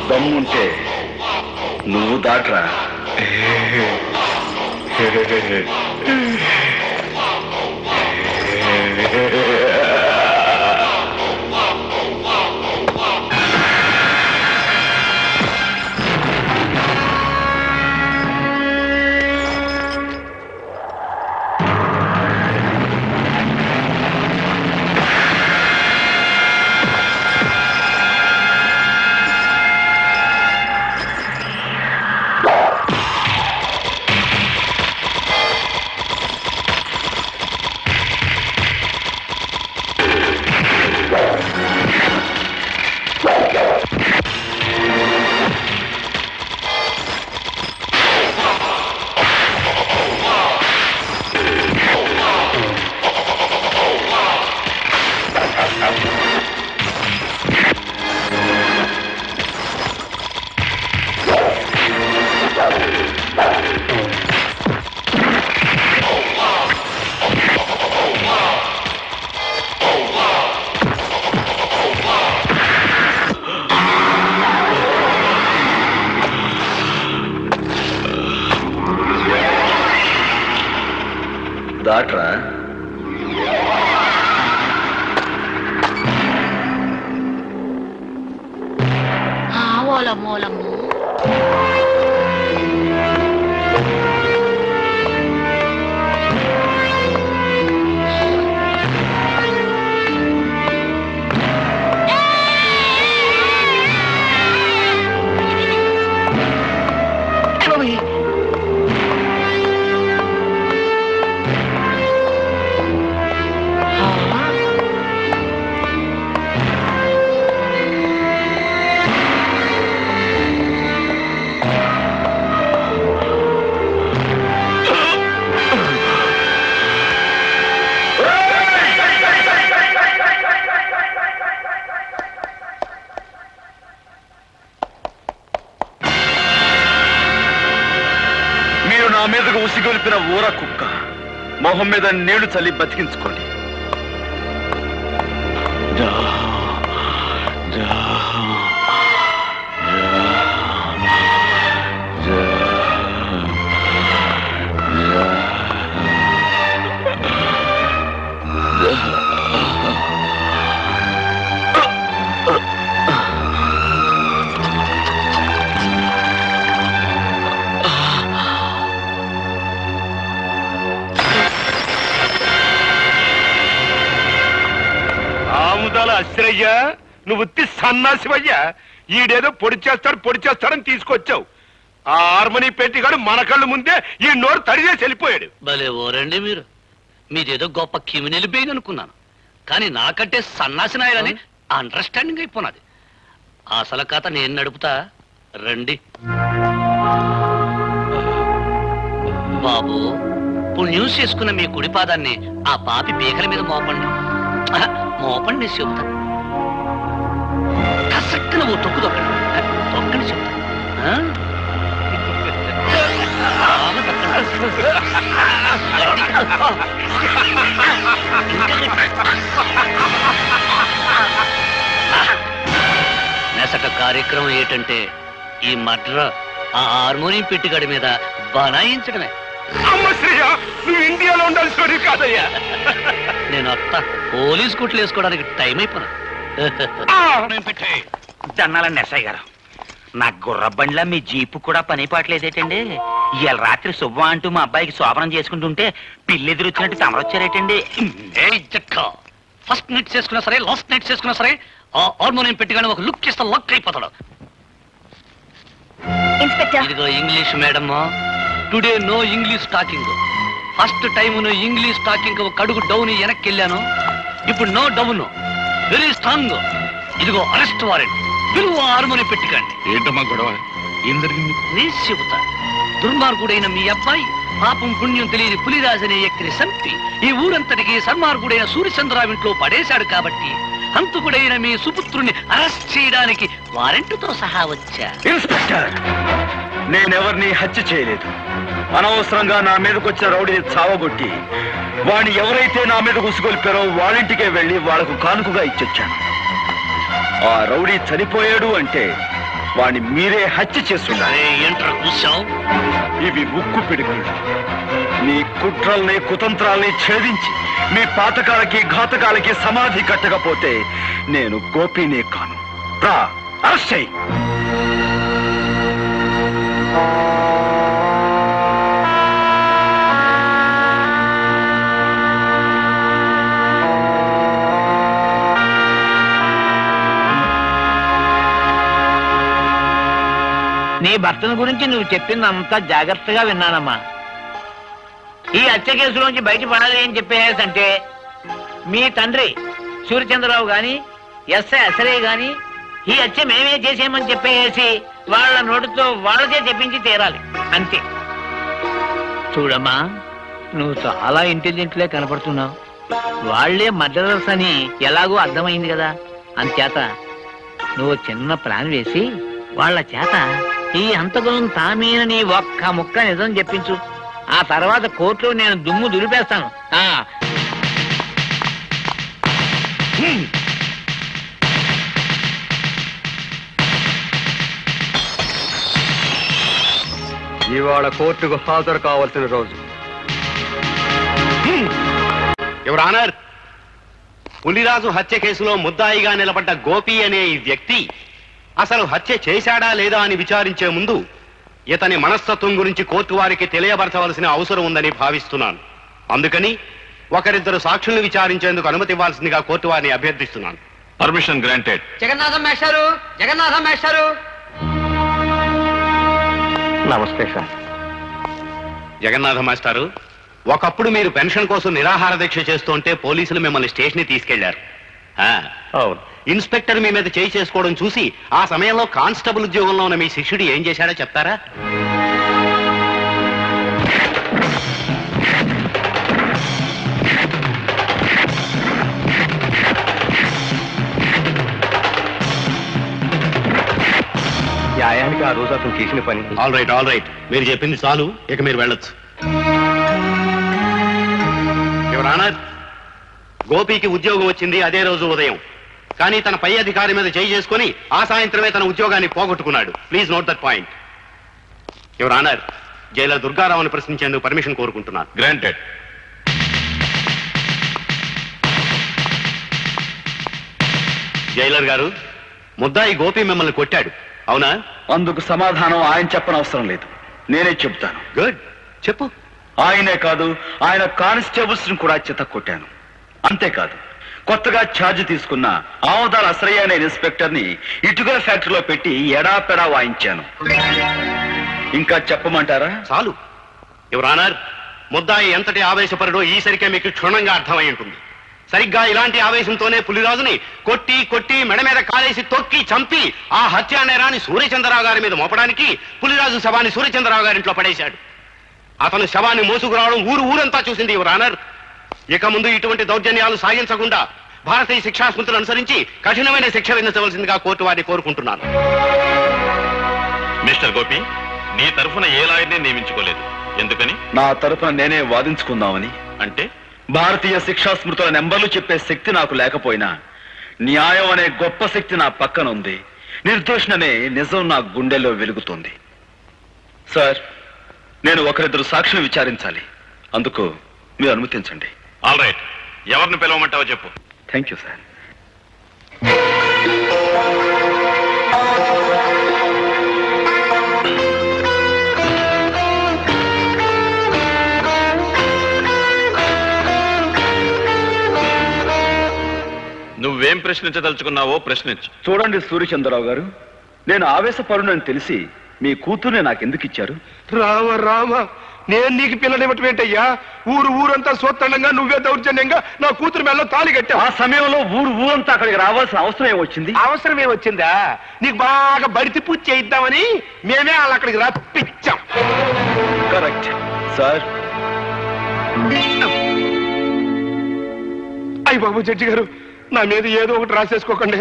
దమ్ముంటే నువ్వు దాట్రా. దాట్రా. మూలము నా మీదకు ఉసిగొలిపిన ఊర కుక్క మొహం మీద నీళ్లు చల్లి బతికించుకోండి. అయ్యా నువ్వు సన్నాసివయ్యా. ఈడేదో పొడి చేస్తాడని తీసుకొచ్చావు. ఆ హార్మోని పెట్టిగాడు మన కళ్ళు ముందే ఈ నోరు తడిచేసి వెళ్ళిపోయాడు. భలే ఓరండి మీరు. మీదేదో గొప్ప క్రిమినల్ బెయిన్ అనుకున్నాను, కానీ నాకంటే సన్నాసి నాయాలని అండర్స్టాండింగ్ అయిపోయినది. అసలు కథ నేను నడుపుతా, రండి. బాబు, పుణ్యం చేసుకున్న మీ కుడి పాదాన్ని ఆ పాపి పీకల మీద మోపండి. మోపండి చెబుతా. కసక్కన ఓ తొక్కు తొక్కని చెబుతా. నెసట కార్యక్రమం ఏంటంటే ఈ మడ్ర ఆ హార్మోనియం పెట్టిగడి మీద బనాయించడమే. నువ్వు ఇండియాలో ఉండాల్సి కాదయ్యా. నేను అత్త పోలీస్ కుట్లు వేసుకోవడానికి టైం అయిపోయినా. దన్నాలండి ఎస్ఐ గారు, నా గుర్రబండ్లా మీ జీపు కూడా పని పాటలేదేటండి? ఇవాళ రాత్రి శుభ్వం అంటూ మా అబ్బాయికి శోభనం చేసుకుంటుంటే పిల్లి ఎదురొచ్చినట్టు తమరొచ్చారేటండి. ఫస్ట్ నైట్ చేసుకున్నా సరే, లాస్ట్ నైట్ చేసుకున్నా సరే, ఆ హార్మోనియం పెట్టిగానే ఒక లుక్ ఇస్తే లక్ అయిపోతాడు. ఇదిగో English madam, today no English talking. First time నువ్వు ఇంగ్లీష్ టాకింగ్ ఒక అడుగు డౌన్ వెనక్కి వెళ్ళాను. ఇప్పుడు నో డౌన్, వెరీ స్ట్రాంగ్. ఇదిగో అరెస్ట్ వారెంట్. పిలువ హార్మోనియం పెట్టికండి. ఏంటమ్మా గొడవ? ఏం జరిగింది? నీ చెబుతా. దుర్మార్గుడైన మీ అబ్బాయి పాపం పుణ్యం తెలియని పులిరాజు అనే వ్యక్తిని చంపి ఈ ఊరంతటికి సన్మార్గుడైన సూర్యచంద్రరావు ఇంట్లో పడేశాడు. కాబట్టి హంతకుడైన మీ సుపుత్రుని అరెస్ట్ చేయడానికి వారెంట్తో సహా వచ్చా. ఇన్స్పెక్టర్, నేనెవరిని హత్య చేయలేదు. అనవసరంగా నా మీదకి వచ్చిన రౌడీని చావగొట్టి వాడిని ఎవరైతే నా మీద ఉసుగొల్పారో వాళ్ళింటికే వెళ్ళి వాళ్లకు కానుకగా ఇచ్చొచ్చాను. ఆ రౌడీ చనిపోయాడు అంటే వాడిని మీరే హత్య చేస్తున్నారు. ఏంట్రా కూర్చావు? ఇవి ఉక్కు పిడుగులు. నీ కుట్రల్ని కుతంత్రాల్ని ఛేదించి మీ పాతకాలకి ఘాతకాలకి సమాధి కట్టకపోతే నేను గోపినే కాను. రా, అరెస్ట్ చెయ్యి. నీ భర్తను గురించి నువ్వు చెప్పిందంతా జాగ్రత్తగా విన్నానమ్మా. ఈ హత్య కేసులోంచి బయటపడాలి అని చెప్పేసంటే మీ తండ్రి సూర్యచంద్రరావు గాని ఎస్ఐ అసరే గాని ఈ హత్య మేమే చేసేయమని చెప్పేసి వాళ్ళ నోటితో వాళ్ళకే చెప్పించి తీరాలి, అంతే. చూడమ్మా, నువ్వు చాలా ఇంటెలిజెంట్లే కనపడుతున్నావు. వాళ్లే మర్డరర్స్ అని ఎలాగో అర్థమైంది కదా. అంచేత నువ్వు చిన్న ప్లాన్ వేసి వాళ్ళ చేత ఈ హంతకులను తామేనని ఒక్క ముక్క నిజం చెప్పించు. ఆ తర్వాత కోర్టులో నేను దుమ్ము దులిపేస్తాను. ఇవాళ కోర్టుకు హాజరు కావాల్సిన రోజు. యువర్ ఆనర్, పులిరాజు హత్య కేసులో ముద్దాయిగా నిలబడ్డ గోపి అనే ఈ వ్యక్తి అసలు హత్య చేశాడా లేదా అని విచారించే ముందు ఇతని మనస్తత్వం గురించి కోర్టు వారికి తెలియబరచవలసిన అవసరం ఉందని భావిస్తున్నాను. అందుకని ఒకరిద్దరు సాక్షుల్ని విచారించేందుకు అనుమతి ఇవ్వాల్సిందిగా కోర్టు వారిని అభ్యర్థిస్తున్నాను. Permission granted. జగన్నాథం మేస్టారు, జగన్నాథం మేస్టారు. నమస్తే సార్. జగన్నాథ మాస్టారు, ఒకప్పుడు మీరు పెన్షన్ కోసం నిరాహార దీక్ష చేస్తుంటే పోలీసులు మిమ్మల్ని స్టేషన్ తీసుకెళ్లారు. అవును. ఇన్స్పెక్టర్ మీ మీద చేయి చేసుకోవడం చూసి ఆ సమయంలో కానిస్టేబుల్ ఉద్యోగంలో ఉన్న మీ శిష్యుడు ఏం చేశాడో చెప్తారా? న్యాయానికి ఆ రోజు అతను చేసిన పని. ఆల్ రైట్, మీరు చెప్పింది చాలు, ఇక మీరు వెళ్ళొచ్చు. యువర్ ఆనర్, గోపికి ఉద్యోగం వచ్చింది అదే రోజు ఉదయం. కానీ తన పై అధికారి మీద చేయి చేసుకుని ఆ సాయంత్రమే తన ఉద్యోగాన్ని పోగొట్టుకున్నాడు. Please note that point. Your honour, jailer దుర్గారావుని ప్రశ్నించేందుకు పర్మిషన్ కోరుకుంటున్నాను. గ్రాంటెడ్. జైలర్ గారు, ముద్దాయి గోపి మిమ్మల్ని కొట్టాడు, అవునా? అందుకు సమాధానం ఆయన చెప్పనవసరం లేదు, నేనే చెబుతాను. గుడ్, చెప్పు. ఆయనే కాదు, ఆయన కానిస్టేబుల్స్ కూడా చెత్త కొట్టాను. అంతేకాదు, కొత్తగా ఛార్జ్ తీసుకున్న ఆమదాల అసరయ్య అనే ఇన్స్పెక్టర్ ని ఇటుకల ఫ్యాక్టరీలో పెట్టి ఎడాపెడా వాయించాను. ఇంకా చెప్పమంటారా? చాలు యువర్ ఆనర్. ముద్దాయి ఎంతటి ఆవేశపరుడో ఈసరికే మీకు క్షుణ్ణంగా అర్థమై ఉంటుంది. సరిగ్గా ఇలాంటి ఆవేశంతోనే పులిరాజుని కొట్టి కొట్టి మెడ మీద కాలేసి తొక్కి చంపి ఆ హత్యా నేరాన్ని సూర్యచంద్రరావు గారి మీద మోపడానికి పులిరాజు శవాన్ని సూర్యచంద్రరావు గారింట్లో పడేశాడు. అతను శవాన్ని మోసుకురావడం ఊరంతా చూసింది యువర్ ఆనర్. ఇక ముందు ఇటువంటి దౌర్జన్యాలు సాగించకుండా భారతీయ శిక్షాస్మృతులు అనుసరించి కఠినమైన శిక్ష విధించవలసిందిగా కోర్టు వారిని కోరుకుంటున్నాను. మిస్టర్ గోపి, నీ తరఫున ఏ లాయర్ని నియమించుకోలేదు. ఎందుకని? నా తరఫున నేనే వాదించుకుందామని. అంటే భారతీయ శిక్షాస్మృతుల నెంబర్లు చెప్పే శక్తి నాకు లేకపోయినా న్యాయం అనే గొప్ప శక్తి నా పక్కన ఉంది. నిర్దోషణనే నిజం నా గుండెల్లో వెలుగుతుంది. సార్, నేను ఒకరిద్దరు సాక్షులు విచారించాలి. అందుకు మీరు అనుమతించండి. All right. ఎవరిని పిలవమంటావో చెప్పు. Thank you sir. నువ్వేం ప్రశ్నించదలుచుకున్నావో ప్రశ్నించు. చూడండి సూర్యచంద్రరావు గారు, నేను ఆవేశపరునని తెలిసి మీ కూతుర్ని నాకెందుకు ఇచ్చారు? రామ రామ, నేను నీకు పిల్లనివ్వటం ఏంటయ్యా? ఊరంతా సోత్తండంగా నువ్వే దౌర్జన్యంగా నా కూతురు మెల్ల తాళి కట్టా. ఆ సమయంలో ఊరంతా అక్కడికి రావాల్సిన అవసరం ఏమొచ్చింది? అవసరం ఏమొచ్చిందా? నీకు బాగా బడితి పూజ చేయిద్దామని మేమే వాళ్ళు అక్కడికి రప్పించాం. Correct sir. అయ్య బాబు జడ్జి గారు, నా మీద ఏదో ఒకటి రాసేసుకోకండి.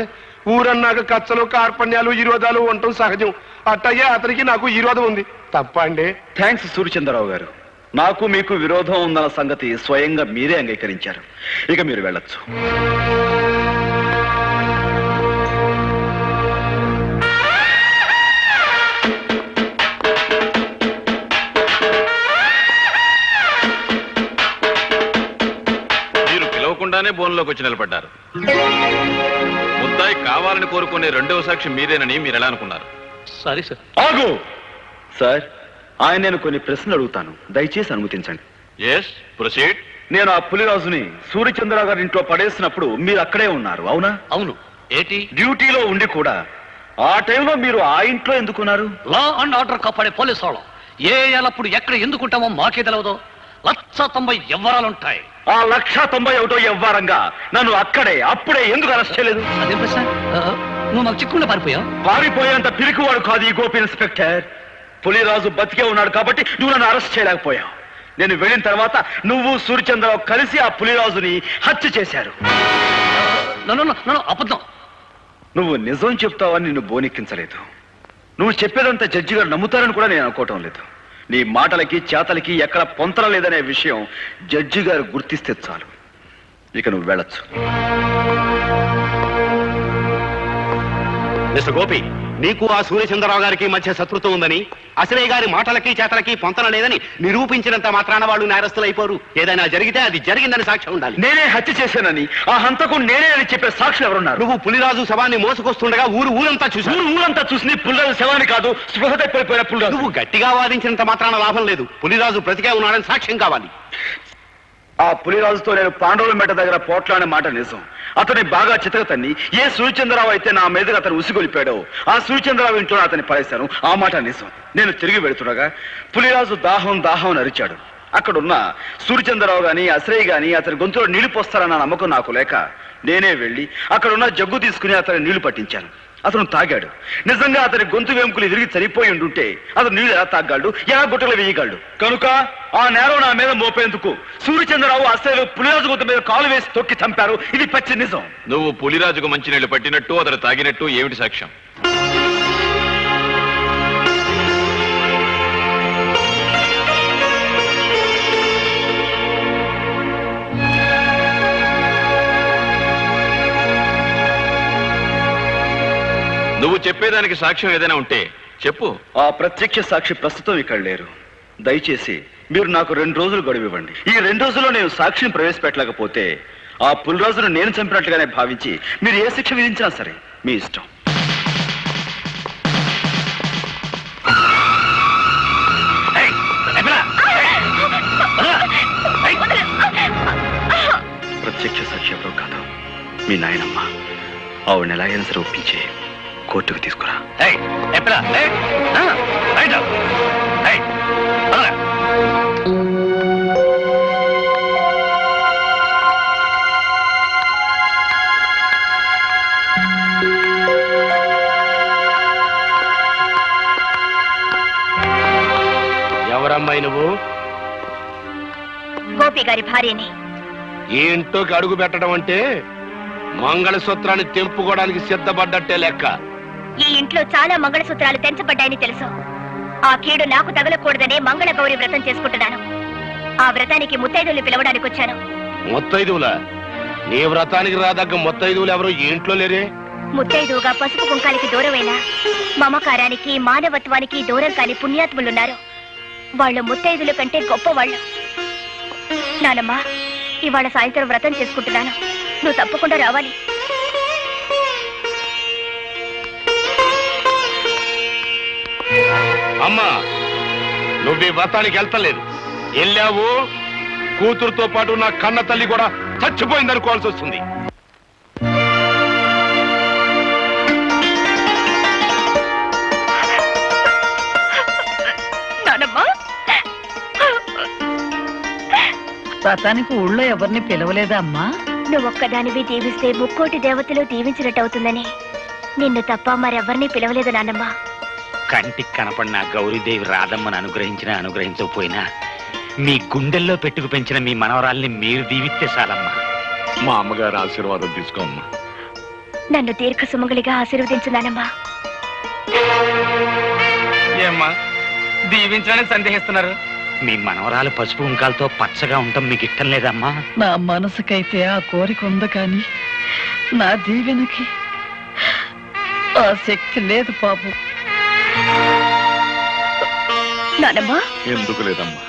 ఊరన్నాక కచ్చలు కార్పణ్యాలు విరోధాలు ఉండటం సహజం. అట్టయ్యే అతనికి నాకు విరోధం ఉంది. తప్ప అండి? థ్యాంక్స్ సూర్యచంద్రరావు గారు. నాకు మీకు విరోధం ఉందన్న సంగతి స్వయంగా మీరే అంగీకరించారు. ఇక మీరు వెళ్ళొచ్చు. మీరు పిలవకుండానే బోన్లోకి వచ్చి నిలబడ్డారు. ముద్దాయి కావాలని కోరుకునే రెండవ సాక్షి మీరేనని మీరు ఎలా అనుకున్నారు? Sorry sir. ఆగు సార్, ఆయన నేను కొన్ని ప్రశ్నలు అడుగుతాను, దయచేసి అనుమతించండి. Yes, proceed. నేను ఆ పులిరాజుని సూర్యచంద్రరావు గారి ఇంట్లో పడేసినప్పుడు మీరు అక్కడే ఉన్నారు, అవునా? అవును. ఏంటి? డ్యూటీలో ఉండి కూడా ఆ టైంలో మీరు ఆ ఇంట్లో ఎందుకున్నారు? లా అండ్ ఆర్డర్ కాపాడే పోలీసు వాళ్ళం ఏ ఎల్లప్పుడు ఎక్కడ ఎందుకుంటామో మాకే తెలియదు. 190 ఎవ్వరాలుంటాయి. ఆ 191 ఎవ్వారంగా నన్ను అప్పుడే ఎందుకు అరెస్ట్ చేయలేదు? అదే ప్రశ్న. నువ్వు మాకు చిక్కుకుండా పారిపోయావు. పారిపోయేంత పిరికివాడు కాదు ఈ గోపి ఇన్స్పెక్టర్. పులిరాజు బతికే ఉన్నాడు కాబట్టి నువ్వు నన్ను అరెస్ట్ చేయలేకపోయావు. నేను వెళ్ళిన తర్వాత నువ్వు సూర్యచంద్రరావు కలిసి ఆ పులిరాజుని హత్య చేశారు. అబద్ధం. నువ్వు నిజం చెప్తావని నిన్ను బోనెక్కించలేదు. నువ్వు చెప్పేదంతా జడ్జి గారు నమ్ముతారని కూడా నేను అనుకోవటం లేదు. నీ మాటలకి చేతలకి ఎక్కడ పొంతన లేదనే విషయం జడ్జి గారు గుర్తిస్తే చాలు. ఇక నువ్వు వెళ్ళొచ్చు. మిస్టర్ గోపి, నీకు ఆ సూర్యచంద్రరావు గారికి మధ్య శత్రుత్వం ఉందని, అసలే గారి మాటలకి చేతలకి పొంతన లేదని నిరూపించినంత మాత్రాన వాళ్ళు నేరస్తులు అయిపోరు. ఏదైనా జరిగితే అది జరిగిందని సాక్ష్యం ఉండాలి. నేనే హత్య చేశానని, ఆ హంతకుడు నేనే అని చెప్పే సాక్షులు ఎవరున్నారు? నువ్వు పులిరాజు శవాన్ని మోసుకొస్తుండగా ఊరంతా చూసింది పులిరాజు శవాన్ని కాదు, స్పృహ తప్పిపోయిన పులిరాజు. నువ్వు గట్టిగా వాదించినంత మాత్రాన లాభం లేదు. పులిరాజు బ్రతికే ఉన్నాడని సాక్ష్యం కావాలి. ఆ పులిరాజుతో నేను పాండవుల మెట్ట దగ్గర పోట్లాడే మాట నిజం. అతని బాగా చితకతన్ని ఏ సూర్యచంద్రరావు అయితే నా మీదగా అతను ఉసిగొలిపాడో ఆ సూర్యచంద్రరావు ఇంట్లో అతన్ని పడేశాను. ఆ మాట నిజం. నేను తిరిగి వెళుతుండగా పులిరాజు దాహం అని అరిచాడు. అక్కడున్న సూర్యచంద్రరావు గాని అశ్రయ్య గాని అతని గొంతులో నీళ్లు పోస్తారన్న నమ్మకం నాకు లేక నేనే వెళ్ళి అక్కడున్న జగ్గు తీసుకుని అతని నీళ్లు పట్టించాను. అతను తాగాడు. నిజంగా అతని గొంతు వెంకులు ఎదిరిగి చనిపోయి ఉండుంటే అతను నీళ్లు ఎలా తాగలడు, ఎలా గుట్టలు వేయగలడు? కనుక ఆ నేరం నా మీద మోపేందుకు సూర్యచంద్రరావు అసలు పులిరాజు గొంతు మీద కాలు వేసి తొక్కి చంపారు. ఇది పచ్చి నిజం. నువ్వు పులిరాజుకు మంచినీళ్లు పట్టినట్టు అతను తాగినట్టు ఏమిటి సాక్ష్యం? నువ్వు చెప్పేదానికి సాక్ష్యం ఏదైనా ఉంటే చెప్పు. ఆ ప్రత్యక్ష సాక్షి ప్రస్తుతం ఇక్కడ లేరు. దయచేసి మీరు నాకు 2 రోజులు గడువు ఇవ్వండి. ఈ 2 రోజుల్లో నేను సాక్షిని ప్రవేశపెట్టలేకపోతే ఆ పులిరాజును నేను చంపినట్లుగానే భావించి మీరు ఏ శిక్ష విధించినా సరే మీ ఇష్టం. ప్రత్యక్ష సాక్షి ఎవరో కాదు, మీ నాయనమ్మ ఆవిడని ఎలాగైనా సరే ఒప్పించి కోర్టుకు తీసుకురా. ఎవరమ్మాయి నువ్వు? గోపి గారి భార్యని. ఈ ఇంట్లోకి అడుగు పెట్టడం అంటే మంగళసూత్రాన్ని తెంపుకోవడానికి సిద్ధపడ్డట్టే లెక్క. ఈ ఇంట్లో చాలా మంగళసూత్రాలు తెంచబడ్డాయని తెలుసు. ఆ కీడు నాకు తగలకూడదనే మంగళ గౌరి వ్రతం చేసుకుంటున్నాను. ఆ వ్రతానికి ముత్తైదువులు పిలవడానికి వచ్చాను. ముత్తైదువులా? నీ వ్రతానికి రాదగ్గ ముత్తైదువులు ఎవరు ఈ ఇంట్లో లేరే? ముత్తైదువుగా పసుపు కుంకాలకి దూరమైన మమకారానికి మానవత్వానికి దూరం కాని పుణ్యాత్ములున్నారు. వాళ్ళు ముత్తైదుల కంటే గొప్పవాళ్ళు. నానమ్మా, ఇవాళ సాయంత్రం వ్రతం చేసుకుంటున్నాను. నువ్వు తప్పకుండా రావాలి. అమ్మా, నువ్వు ఈ వ్రతానికి వెళ్తలేదు. వెళ్ళావు, కూతురుతో పాటు నా కన్న తల్లి కూడా చచ్చిపోయిందనుకోవాల్సి వస్తుంది. వ్రతానికి ఊళ్ళో ఎవరిని పిలవలేదా అమ్మా? నువ్వొక్కదానివి దీవిస్తే ముక్కోటి దేవతలు దీవించినట్టవుతుందని నిన్ను తప్ప మరెవరిని పిలవలేదు నాన్నమ్మ. కంటికి కనపడిన గౌరీదేవి రాధమ్మను అనుగ్రహించినా అనుగ్రహించకపోయినా మీ గుండెల్లో పెట్టుకు పెంచిన మీ మనవరాల్ని మీరు దీవిస్తే చాలమ్మా. మా అమ్మగారు ఆశీర్వాదం తీసుకోమ్మా. నన్ను దీర్ఘ సుమంగళిగా ఆశీర్వదించున్నానమ్మా. ఏమ్మా దీవించడానికి సందేహిస్తున్నారు? మీ మనవరాలు పసుపు కుంకాలతో పచ్చగా ఉండటం మీకు ఇష్టం లేదమ్మా? నా మనసుకైతే ఆ కోరిక ఉంది, కానీ నా దీవెనకి ఆ శక్తి లేదు పాపు. నానమ్మా, ఎందుకు లేదమ్మా?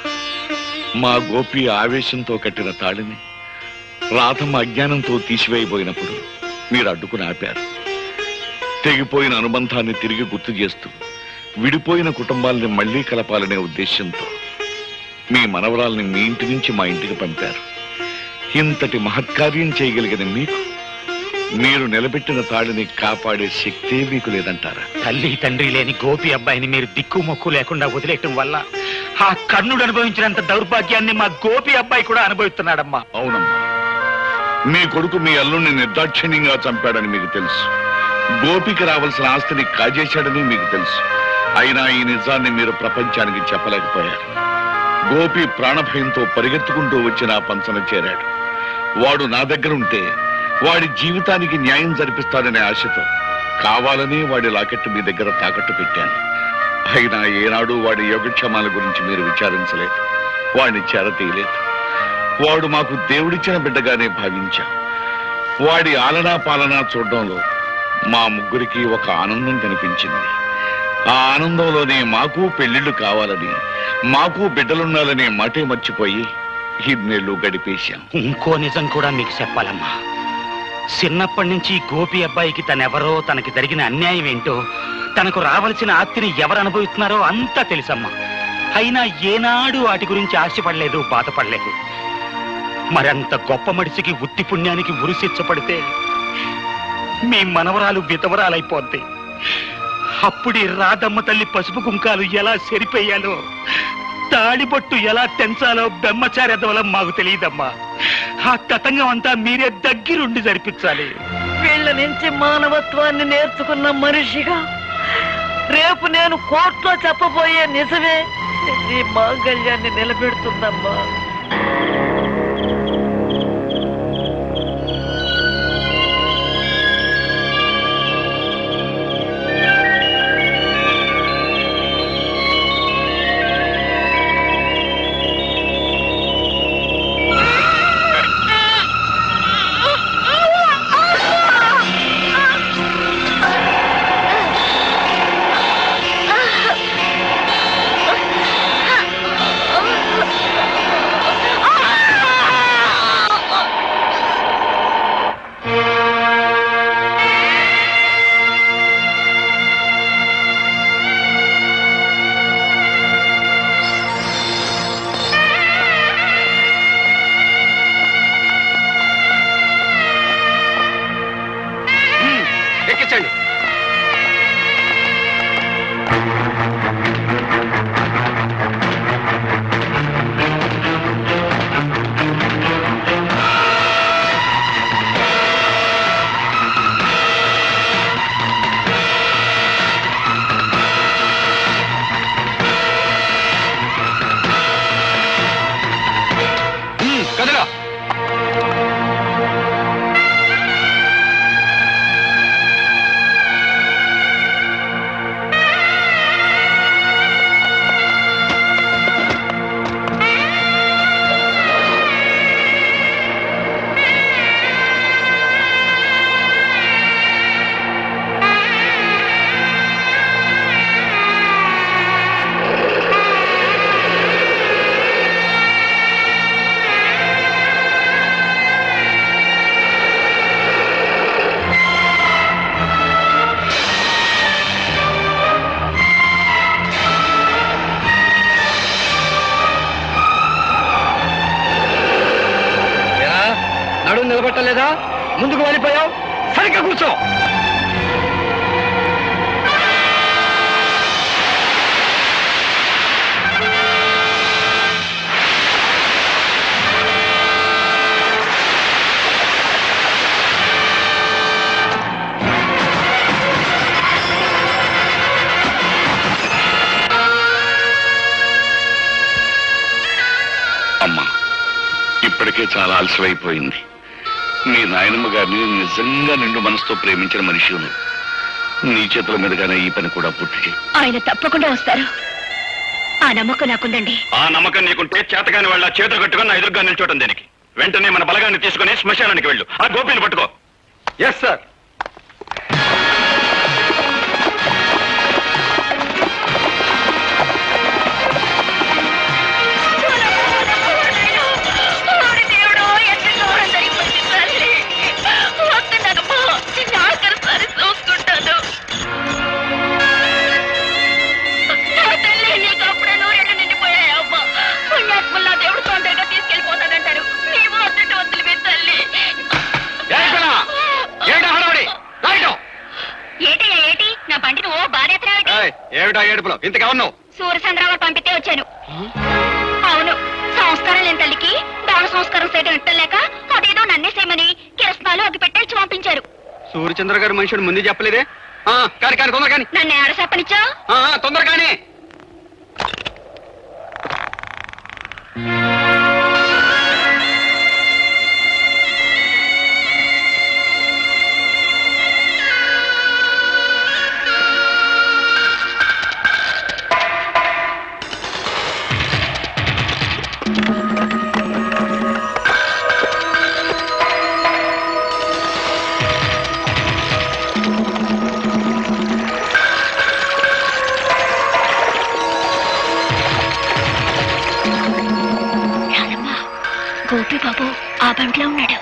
మా గోపి ఆవేశంతో కట్టిన తాళిని రాధమ్మ అజ్ఞానంతో తీసివేయబోయినప్పుడు మీరు అడ్డుకుని ఆపారు. తెగిపోయిన అనుబంధాన్ని తిరిగి గుర్తు చేస్తూ విడిపోయిన కుటుంబాలని మళ్లీ కలపాలనే ఉద్దేశంతో మీ మనవరాల్ని మీ ఇంటి నుంచి మా ఇంటికి పంపారు. ఇంతటి మహత్కార్యం చేయగలిగిన మీకు మీరు నిలబెట్టిన తాళిని కాపాడే శక్తే మీకు లేదంటారా? తల్లి తండ్రి లేని గోపి అబ్బాయిని మీరు దిక్కు మొక్కు లేకుండా వదిలేయటం వల్ల ఆ కర్ణుడు అనుభవించినంత దౌర్భాగ్యాన్ని మా గోపి అబ్బాయి కూడా అనుభవిస్తున్నాడమ్మా. అవునమ్మా, మీ కొడుకు మీ అల్లుణ్ణి నిర్దాక్షిణ్యంగా చంపాడని మీకు తెలుసు. గోపికి రావాల్సిన ఆస్తిని కాజేశాడని మీకు తెలుసు. అయినా ఈ నిజాన్ని మీరు ప్రపంచానికి చెప్పలేకపోయారు. గోపి ప్రాణభయంతో పరిగెత్తుకుంటూ వచ్చి నా పంచన చేరాడు. వాడు నా దగ్గర ఉంటే వాడి జీవితానికి న్యాయం జరిపిస్తాడనే ఆశతో కావాలని వాడి లాకెట్ మీ దగ్గర తాకట్టు పెట్టాను. అయినా ఏనాడు వాడి యోగక్షేమాల గురించి మీరు విచారించలేదు, వాడిని చేరతీయలేదు. వాడు మాకు దేవుడిచ్చిన బిడ్డగానే భావించాం. వాడి ఆలనా పాలనా చూడడంలో మా ముగ్గురికి ఒక ఆనందం కనిపించింది. ఆ ఆనందంలోనే మాకు పెళ్లిళ్ళు కావాలని, మాకు బిడ్డలుండాలనే మాటే మర్చిపోయి ఇన్నేళ్లు గడిపేశాం. ఇంకో నిజం కూడా మీకు చెప్పాలమ్మా. చిన్నప్పటి నుంచి గోపి అబ్బాయికి తనెవరో, తనకి జరిగిన అన్యాయం ఏంటో, తనకు రావలసిన ఆస్తిని ఎవరు అనుభవిస్తున్నారో అంతా తెలుసమ్మా. అయినా ఏనాడు వాటి గురించి ఆశపడలేదు, బాధపడలేదు. మరంత గొప్ప మనిషికి ఉత్తి పుణ్యానికి ఉరిశిచ్చపడితే మీ మనవరాలు విధవరాలైపోద్ది. అప్పుడి రాధమ్మ తల్లి పసుపు కుంకాలు ఎలా సరిపోయాలో, తాడిబొట్టు ఎలా తెంచాలో బ్రహ్మచార్యత్వం మాకు తెలియదమ్మా. ఆ తతంగం అంతా మీరే దగ్గరుండి జరిపించాలి. వీళ్ళ నుంచి మానవత్వాన్ని నేర్చుకున్న మనిషిగా రేపు నేను కోర్టులో చెప్పబోయే నిజమే నీ మాంగళ్యాన్ని నిలబెడుతుందమ్మా. కదలా నడుము నిలబట్టలేదా? ముందుకు వెళ్ళిపోయావు, సరిగ్గా కూర్చో. అమ్మా, ఇప్పటికే చాలా ఆలస్యమైపోయింది. మీ నాయనమ్మ గారిని నిజంగా నిండు మనసుతో ప్రేమించిన మనిషి నువ్వు. నీ చేతుల మీదుగానే ఈ పని కూడా పూర్తి చేయి. ఆయన తప్పకుండా వస్తారు, ఆ నమ్మకం నాకుందండి. ఆ నమ్మకం నీకుంటే చేతగాని వాళ్ళ చేతులు కట్టుకుని నా ఎదురుగా నిల్చోవడం దేనికి? వెంటనే మన బలగాన్ని తీసుకుని శ్మశానానికి వెళ్ళు. ఆ గోపిని పట్టుకో. Yes sir. ఏమిటా ఏడుపులో ఇంతగా ఉన్నావు? సూర్యచంద్రరావు పంపితే వచ్చాను. అవును, సంస్కారం లేని తల్లికి దాన సంస్కారం చేయడం ఇట్టలేక అదేదో నన్నే చేయమని కిరసనాలు అగ్గి పెట్టేసి పంపించారు. సూర్యచంద్ర గారు మనుషుడు ముందు చెప్పలేదే? కానీ కానీ తొందర కానీ. నన్ను ఆడ చెప్పనిచ్చా? తొందర కానీ. గోపి బాబు ఆ బంట్లో ఉన్నాడు.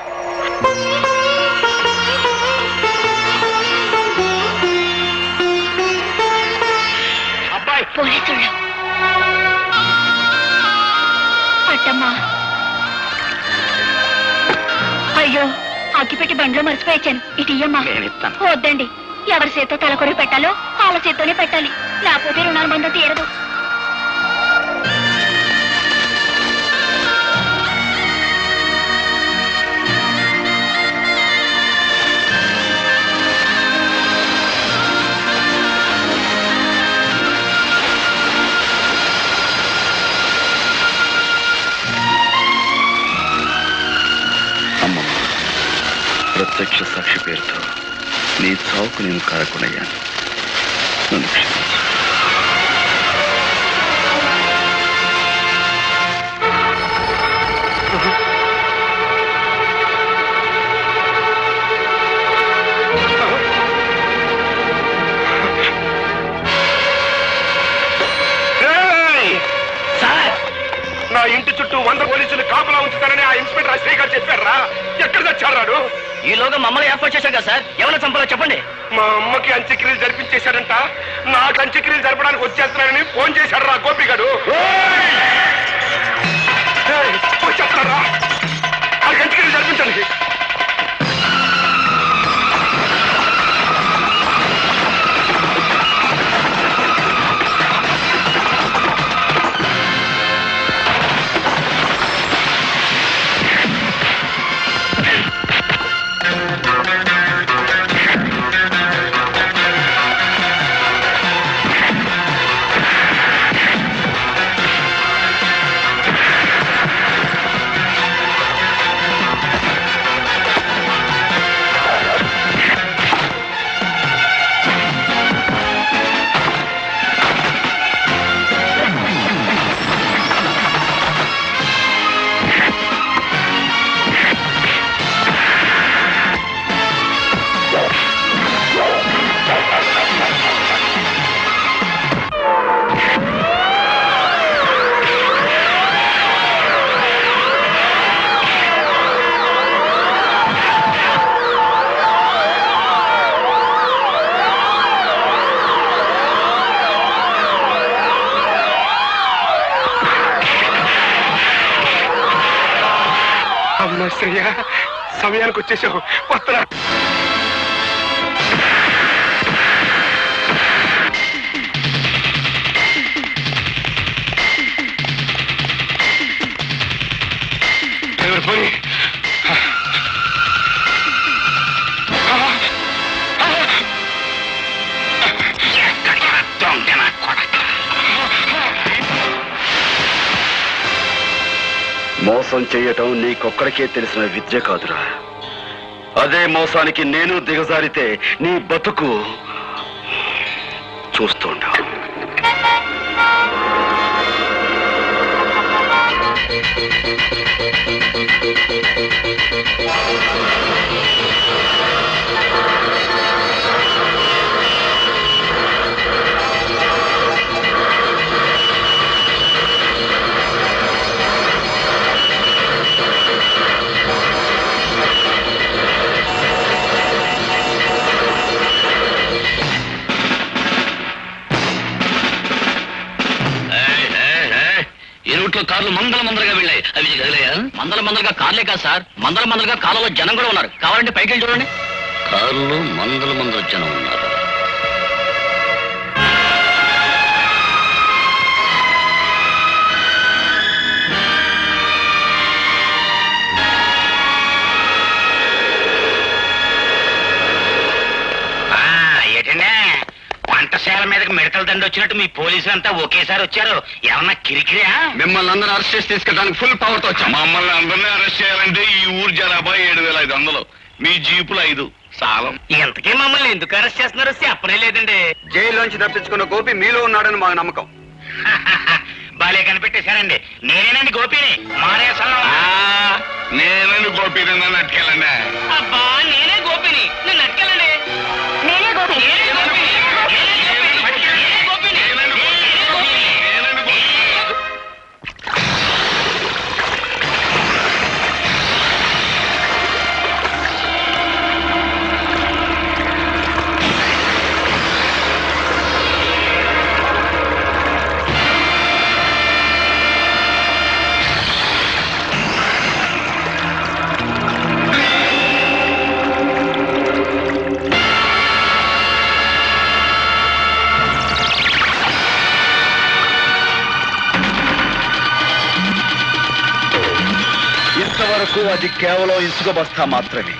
అబ్బాయి పోలీసుళ్ళు. అట్టమ్మా, అయ్యో అగ్గిపెట్టి బండ్లో మర్చిపోయాను. ఇటు ఇయ్యమ్మా. వద్దండి, ఎవరి చేత్తో తలకొరి పెట్టాలో వాళ్ళ చేత్తోనే పెట్టాలి, లేకపోతే రుణాల బంధం తీరదు. ప్రత్యక్ష సాక్షి పేరుతో నీ చావుకు నేను కారకునయ్యాను. నన్ను క్షమించు. నా ఇంటి చుట్టూ 100 పోలీసులు కాపలా ఉంచుతారని ఆ ఇన్స్పెక్టర్ అశ్రీ గారు చెప్పారా? ఎక్కడ తెచ్చాడు? ఈలోగా మమ్మల్ని ఏర్పాటు చేశాం కదా సార్. ఎవరు చంపాలో చెప్పండి. మా అమ్మకి అంత్యక్రియలు జరిపించేశాడంట. నాకు అంత్యక్రియలు జరపడానికి వచ్చేస్తున్నానని ఫోన్ చేశాడు రా గోపిగాడు. వచ్చేస్తారా? వాళ్ళకి అంత్యక్రియలు జరిపించండి. అసయ్యా సమయానికి వచ్చేసావు. వస్తున్నా. పోనీ మోసం చేయటం నీకొక్కడికే తెలిసిన విద్య కాదురా. అదే మోసానికి నేను దిగజారితే నీ బతుకు చూస్తుండా. కార్లు మందలుగా వెళ్ళాయి. అవి కదిలేయా? మందలుగా కార్లే కాదు సార్, మందలుగా కాలంలో జనం కూడా ఉన్నారు. కావాలంటే పైకి వెళ్ళి చూడండి. కారులో మందల జనం ఉన్నారు. వంటశాల మీదకి మిడతల దండి వచ్చినట్టు మీ పోలీసులంతా ఒకేసారి వచ్చారు. ఏమన్నా కిరికిరియా? మిమ్మల్ని అందరూ అరెస్ట్ చేసి తీసుకెళ్ళడానికి ఫుల్ పవర్ తో వచ్చాం. మమ్మల్ని అందరినీ అరెస్ట్ చేయాలంటే ఈ ఊరు జనాభా 7,500, మీ జీపులు 5 సాలం. ఇంతకీ మమ్మల్ని ఎందుకు అరెస్ట్ చేస్తున్నారో చెప్పనే లేదండి. జైల్లోంచి తప్పించుకున్న గోపి మీలో ఉన్నాడని మా నమ్మకం. బాలే కనిపెట్టేశారండి. నేనేనండి గోపిని. మానేసలం. నేనని గోపిని నన్ను అట్టుకెళ్ళండి. అబ్బా నేనే గోపిని, నన్ను అట్టుకెళ్ళండి. నేనే గోపి. ఇంతవరకు అది కేవలం ఇసుక బస్తా మాత్రమే.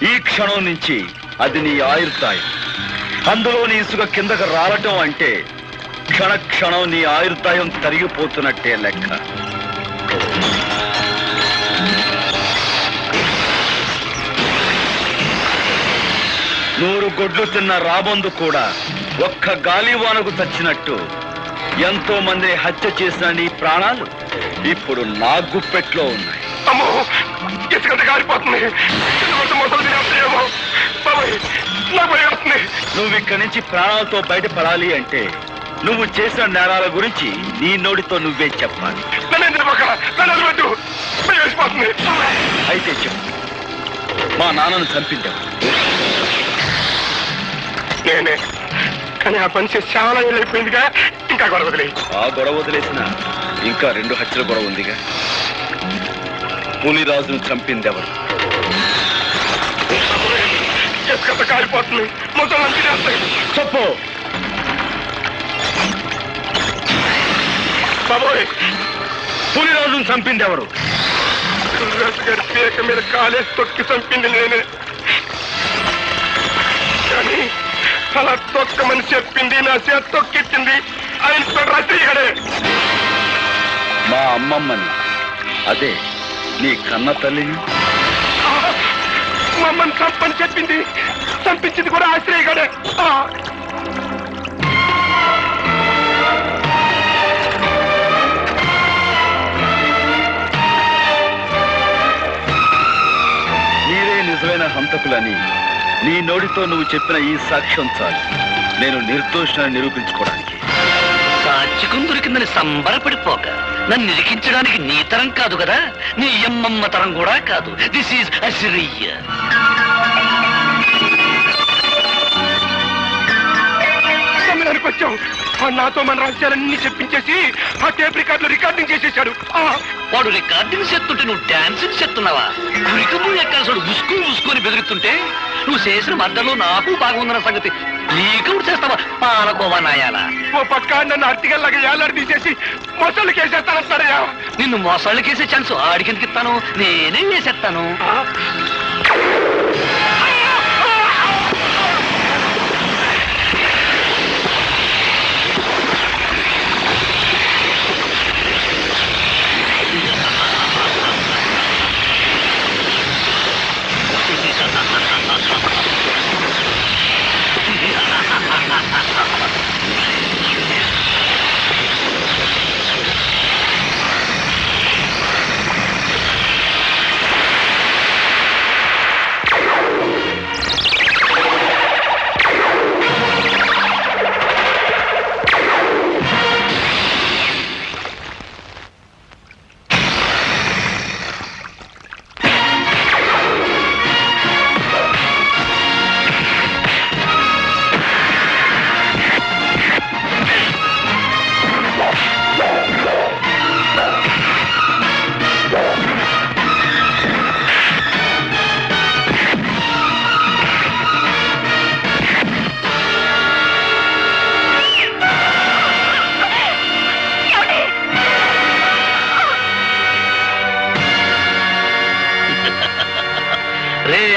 ఈ క్షణం నుంచి అది నీ ఆయుర్దాయం. అందులోని ఇసుక కిందకు రాలటం అంటే క్షణం నీ ఆయుర్దాయం తరిగిపోతున్నట్టే లెక్క. నూరు గొడ్లు తిన్న రాబందు కూడా ఒక్క గాలివానకు చచ్చినట్టు ఎంతో మంది హత్య చేసిన నీ ప్రాణాలు ఇప్పుడు నా గుప్పెట్లో ఉన్నాయి. అమ్మో ఇసుకంత కాలిపోతుంది. నువ్వు ఇక్కడి నుంచి ప్రాణాలతో బయటపడాలి అంటే నువ్వు చేసిన నేరాల గురించి నీ నోటితో నువ్వే చెప్పాలి. అయితే చెప్పు, మా నాన్నను చంపించావు. నేనే, కానీ ఆ పని చేసి చాలా ఏళ్ళు అయిపోయిందిగా. ఇంకా గొడవ వదిలే. ఆ గొడవ వదిలేసిన ఇంకా 2 హత్యల గొడవ ఉందిగా. పులిరాజును చంపిందెవరు? కాలిపోతుంది. మొత్తం చెప్పు బాబోయ్. పులిరాజును చంపిందెవరు? పులిరాజు గారి పేక మీద కాలేసి తొక్కి చంపింది నేనే. కానీ అలా తొక్కమని చెప్పింది, నా చేత తొక్కిచ్చింది ఆయన రాత్రి. మా అమ్మమ్మని, అదే నీ కన్న తల్లిని. మమ్మల్ని చంపని చెప్పింది, చంపించింది కూడా ఆశ్రయగాడే. మీరే నిజమైన హంతకులని నీ నోటితో నువ్వు చెప్పిన ఈ సాక్ష్యం చాలు నేను నిర్దోషాన్ని నిరూపించుకోవడానికి. సాక్షికం దొరికిందని సంబరపడిపోక నన్ను నిరికించడానికి నీ తరం కాదు కదా, నీ అమ్మమ్మ తరం కూడా కాదు. This is Assyria. సమయానికి వచ్చావు. నాతో మన రహస్యాలన్నీ చెప్పించేసి ఆ టేప్ రికార్డులో రికార్డింగ్ చేసేసాడు. వాడు రికార్డింగ్ చేస్తుంటే నువ్వు డాన్సింగ్ చేస్తున్నావా? ఉరికము ఎక్కాల్సాడు ఉసుకు ఉసుకొని బెదిరిస్తుంటే నువ్వు చేసిన మద్దలో నాకు బాగుందన్న సంగతి నీకు చేస్తావా? పాలకోవా నాయాలా. ఓ పక్క నన్ను అర్తిగల్లాగా ఏలాడి తీసేసి మొసళ్ళకి వేసేస్తానంటారయ్యా. నిన్ను మోసాళ్ళకేసే ఛాన్స్ ఆడికెందుకు ఇస్తాను? నేనే వేసేస్తాను.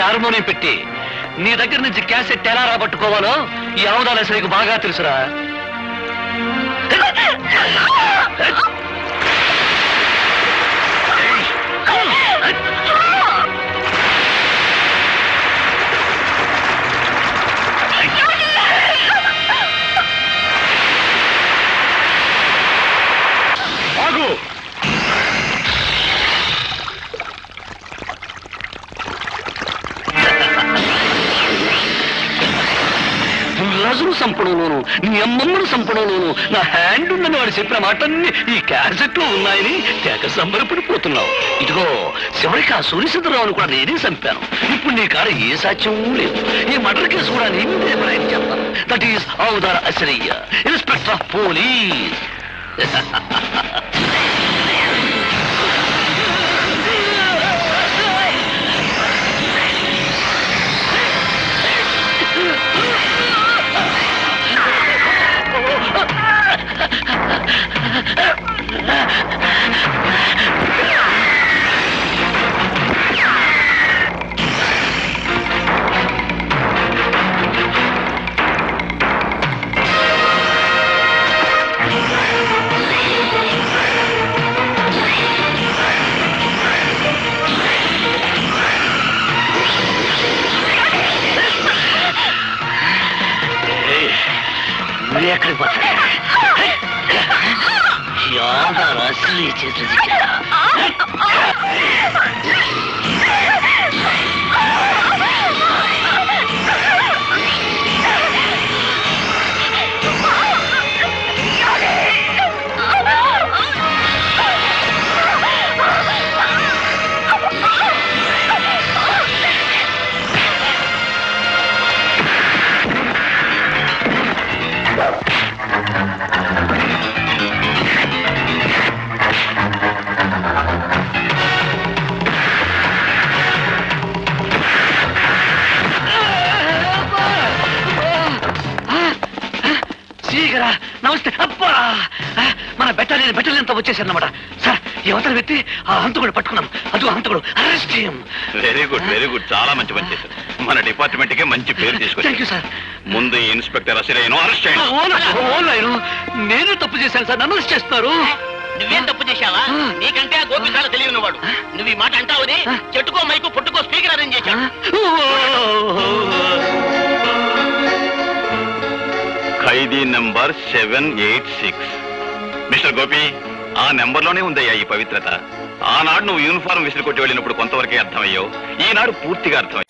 హార్మోనియం పెట్టి నీ దగ్గర నుంచి క్యాసెట్ ఎలా రాబట్టుకోవాలో ఈ అవదాల నీకు బాగా తెలుసురా. రాజును చంపడంలోను నీ అమ్మమ్మను చంపడంలోను నా హ్యాండ్ ఉందని వాడు చెప్పిన మాటన్ని ఈ క్యాసెట్ లో ఉన్నాయని తెగ సంబరపడిపోతున్నావు. ఇదిగో చివరికి ఆ సూర్యచంద్రరావును కూడా నేనే చంపాను. ఇప్పుడు నీ కాడ ఏ సాక్ష్యం లేదు. ఈ మర్డర్ కేసు కూడా నీ మీదే ప్రయత్నం చేస్తాను. దట్ ఈస్ అవతార అశ్రయ్య, ఇన్స్పెక్టర్ ఆఫ్ పోలీస్. ఎక్కడికి పోతా అసలు ఈ చేతులు నమస్తే. అబ్బా, మన బెటాలియన్ వచ్చేసారన్నమాట. సార్, ఈ అవతల వ్యక్తి ఆ హంతకుడు పట్టుకున్నాం. అదిగో హంతకుడు, అరెస్ట్ చేయం. వెరీ గుడ్, చాలా మంచి పని చేశారు. మన డిపార్ట్మెంట్ కే మంచి పేరు తీసుకొచ్చారు సార్. ముందు ఇన్స్పెక్టర్ అసిరయ్యను అరెస్ట్ చేయండి. నేను తప్పు చేశాను సార్, నన్ను అరెస్ట్ చేస్తున్నారు. నువ్వేం తప్పు చేశావా? నీకంటే ఆ గోపి చాలా తెలియని వాడు. నువ్వు ఈ మాట అంటావని చెట్టుకో మైకు పుట్టుకో స్పీకర్ అరేంజ్ చేశాడు. ఖైదీ నంబర్ 786. మిస్టర్ గోపి, ఆ నెంబర్లోనే ఉందయ్యా ఈ పవిత్రత. ఆనాడు నువ్వు యూనిఫారం విసిరి కొట్టి వెళ్ళినప్పుడు కొంతవరకే అర్థమయ్యావు. ఈనాడు పూర్తిగా అర్థమయ్యావు.